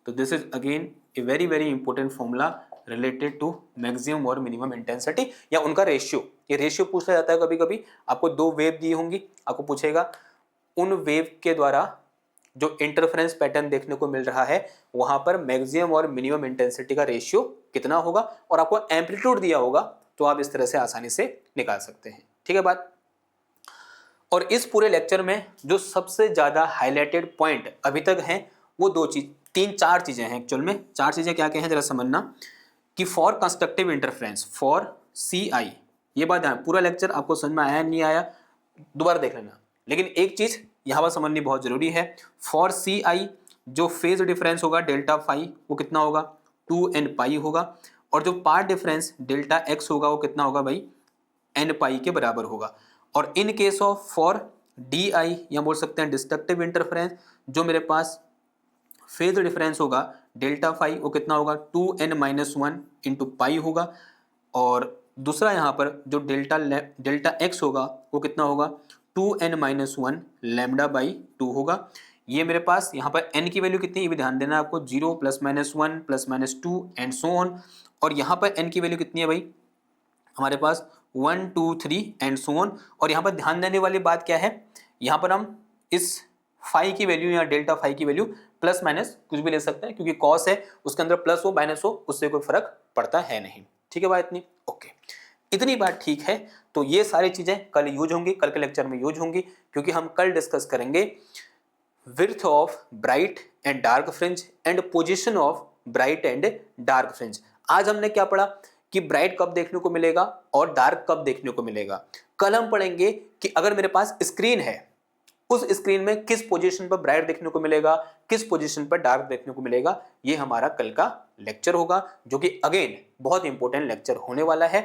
तो this is again a very very important formula related to maximum और मिनिमम इंटेंसिटी या उनका रेशियो। ये रेशियो पूछा जाता है कभी कभी, आपको दो वेव दी होंगी, आपको पूछेगा उन वेव के द्वारा जो इंटरफेरेंस पैटर्न देखने को मिल रहा है वहां पर मैक्सिमम और मिनिमम इंटेंसिटी का रेशियो कितना होगा, और आपको एम्पलीट्यूड दिया होगा, तो आप इस तरह से आसानी से निकाल सकते हैं। ठीक है बात। और इस पूरे लेक्चर में जो सबसे ज्यादा हाईलाइटेड पॉइंट अभी तक हैं वो तीन चार चीजें हैं एक्चुअल में। चार चीजें क्या क्या हैं जरा समझना, कि for constructive interference for CI, ये बात है पूरा लेक्चर आपको समझ में आया नहीं आया दोबारा देख लेना, लेकिन एक चीज यहाँ पर समझनी बहुत जरूरी है, फॉर CI जो फेज डिफरेंस होगा डेल्टा फाई वो कितना होगा 2n पाई होगा, और जो पार्ट डिफरेंस डेल्टा x होगा वो कितना होगा भाई n पाई के बराबर होगा। और in case of for DI या बोल सकते हैं डिस्ट्रक्टिव इंटरफेरेंस, जो मेरे पास फेज डिफरेंस होगा डेल्टा फाई वो कितना होगा 2n माइनस 1 इंटू पाई होगा, और दूसरा यहाँ पर जो डेल्टा x होगा वो कितना होगा 2n माइनस 1 लैम्डा बाई 2 होगा। ये मेरे पास यहाँ पर n की वैल्यू कितनी, ये भी ध्यान देना आपको, 0 plus minus 1 plus minus 2 and so on. और यहाँ पर n की वैल्यू कितनी है भाई हमारे पास 1 2 3 एंड सो ऑन। और यहाँ पर ध्यान देने वाली बात क्या है, यहाँ पर हम इस फाई की वैल्यू या डेल्टा फाई की वैल्यू प्लस माइनस कुछ भी ले सकते हैं, क्योंकि कॉस है उसके अंदर प्लस हो माइनस हो उससे कोई फर्क पड़ता है नहीं। ठीक है बात इतनी, ओके इतनी बात ठीक है। तो ये सारी चीजें कल यूज होंगी, कल के लेक्चर में यूज होंगी, क्योंकि हम कल डिस्कस करेंगे width of bright and dark fringe and position of bright and dark fringe. आज हमने क्या पढ़ा कि ब्राइट कब देखने को मिलेगा और डार्क कब देखने को मिलेगा। कल हम पढ़ेंगे कि अगर मेरे पास स्क्रीन है उस स्क्रीन में किस पोजीशन पर ब्राइट देखने को मिलेगा, किस पोजीशन पर डार्क देखने को मिलेगा। ये हमारा कल का लेक्चर होगा, जो कि अगेन बहुत इंपॉर्टेंट लेक्चर होने वाला है।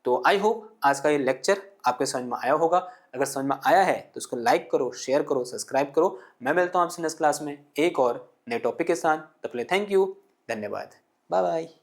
तो आई होप आज का ये लेक्चर आपके समझ में आया होगा। अगर समझ में आया है तो इसको लाइक करो, शेयर करो, सब्सक्राइब करो। मैं मिलता हूं आपसे नेक्स्ट क्लास में एक और नए टॉपिक के साथ। तब तक थैंक यू, धन्यवाद, बाय बाय।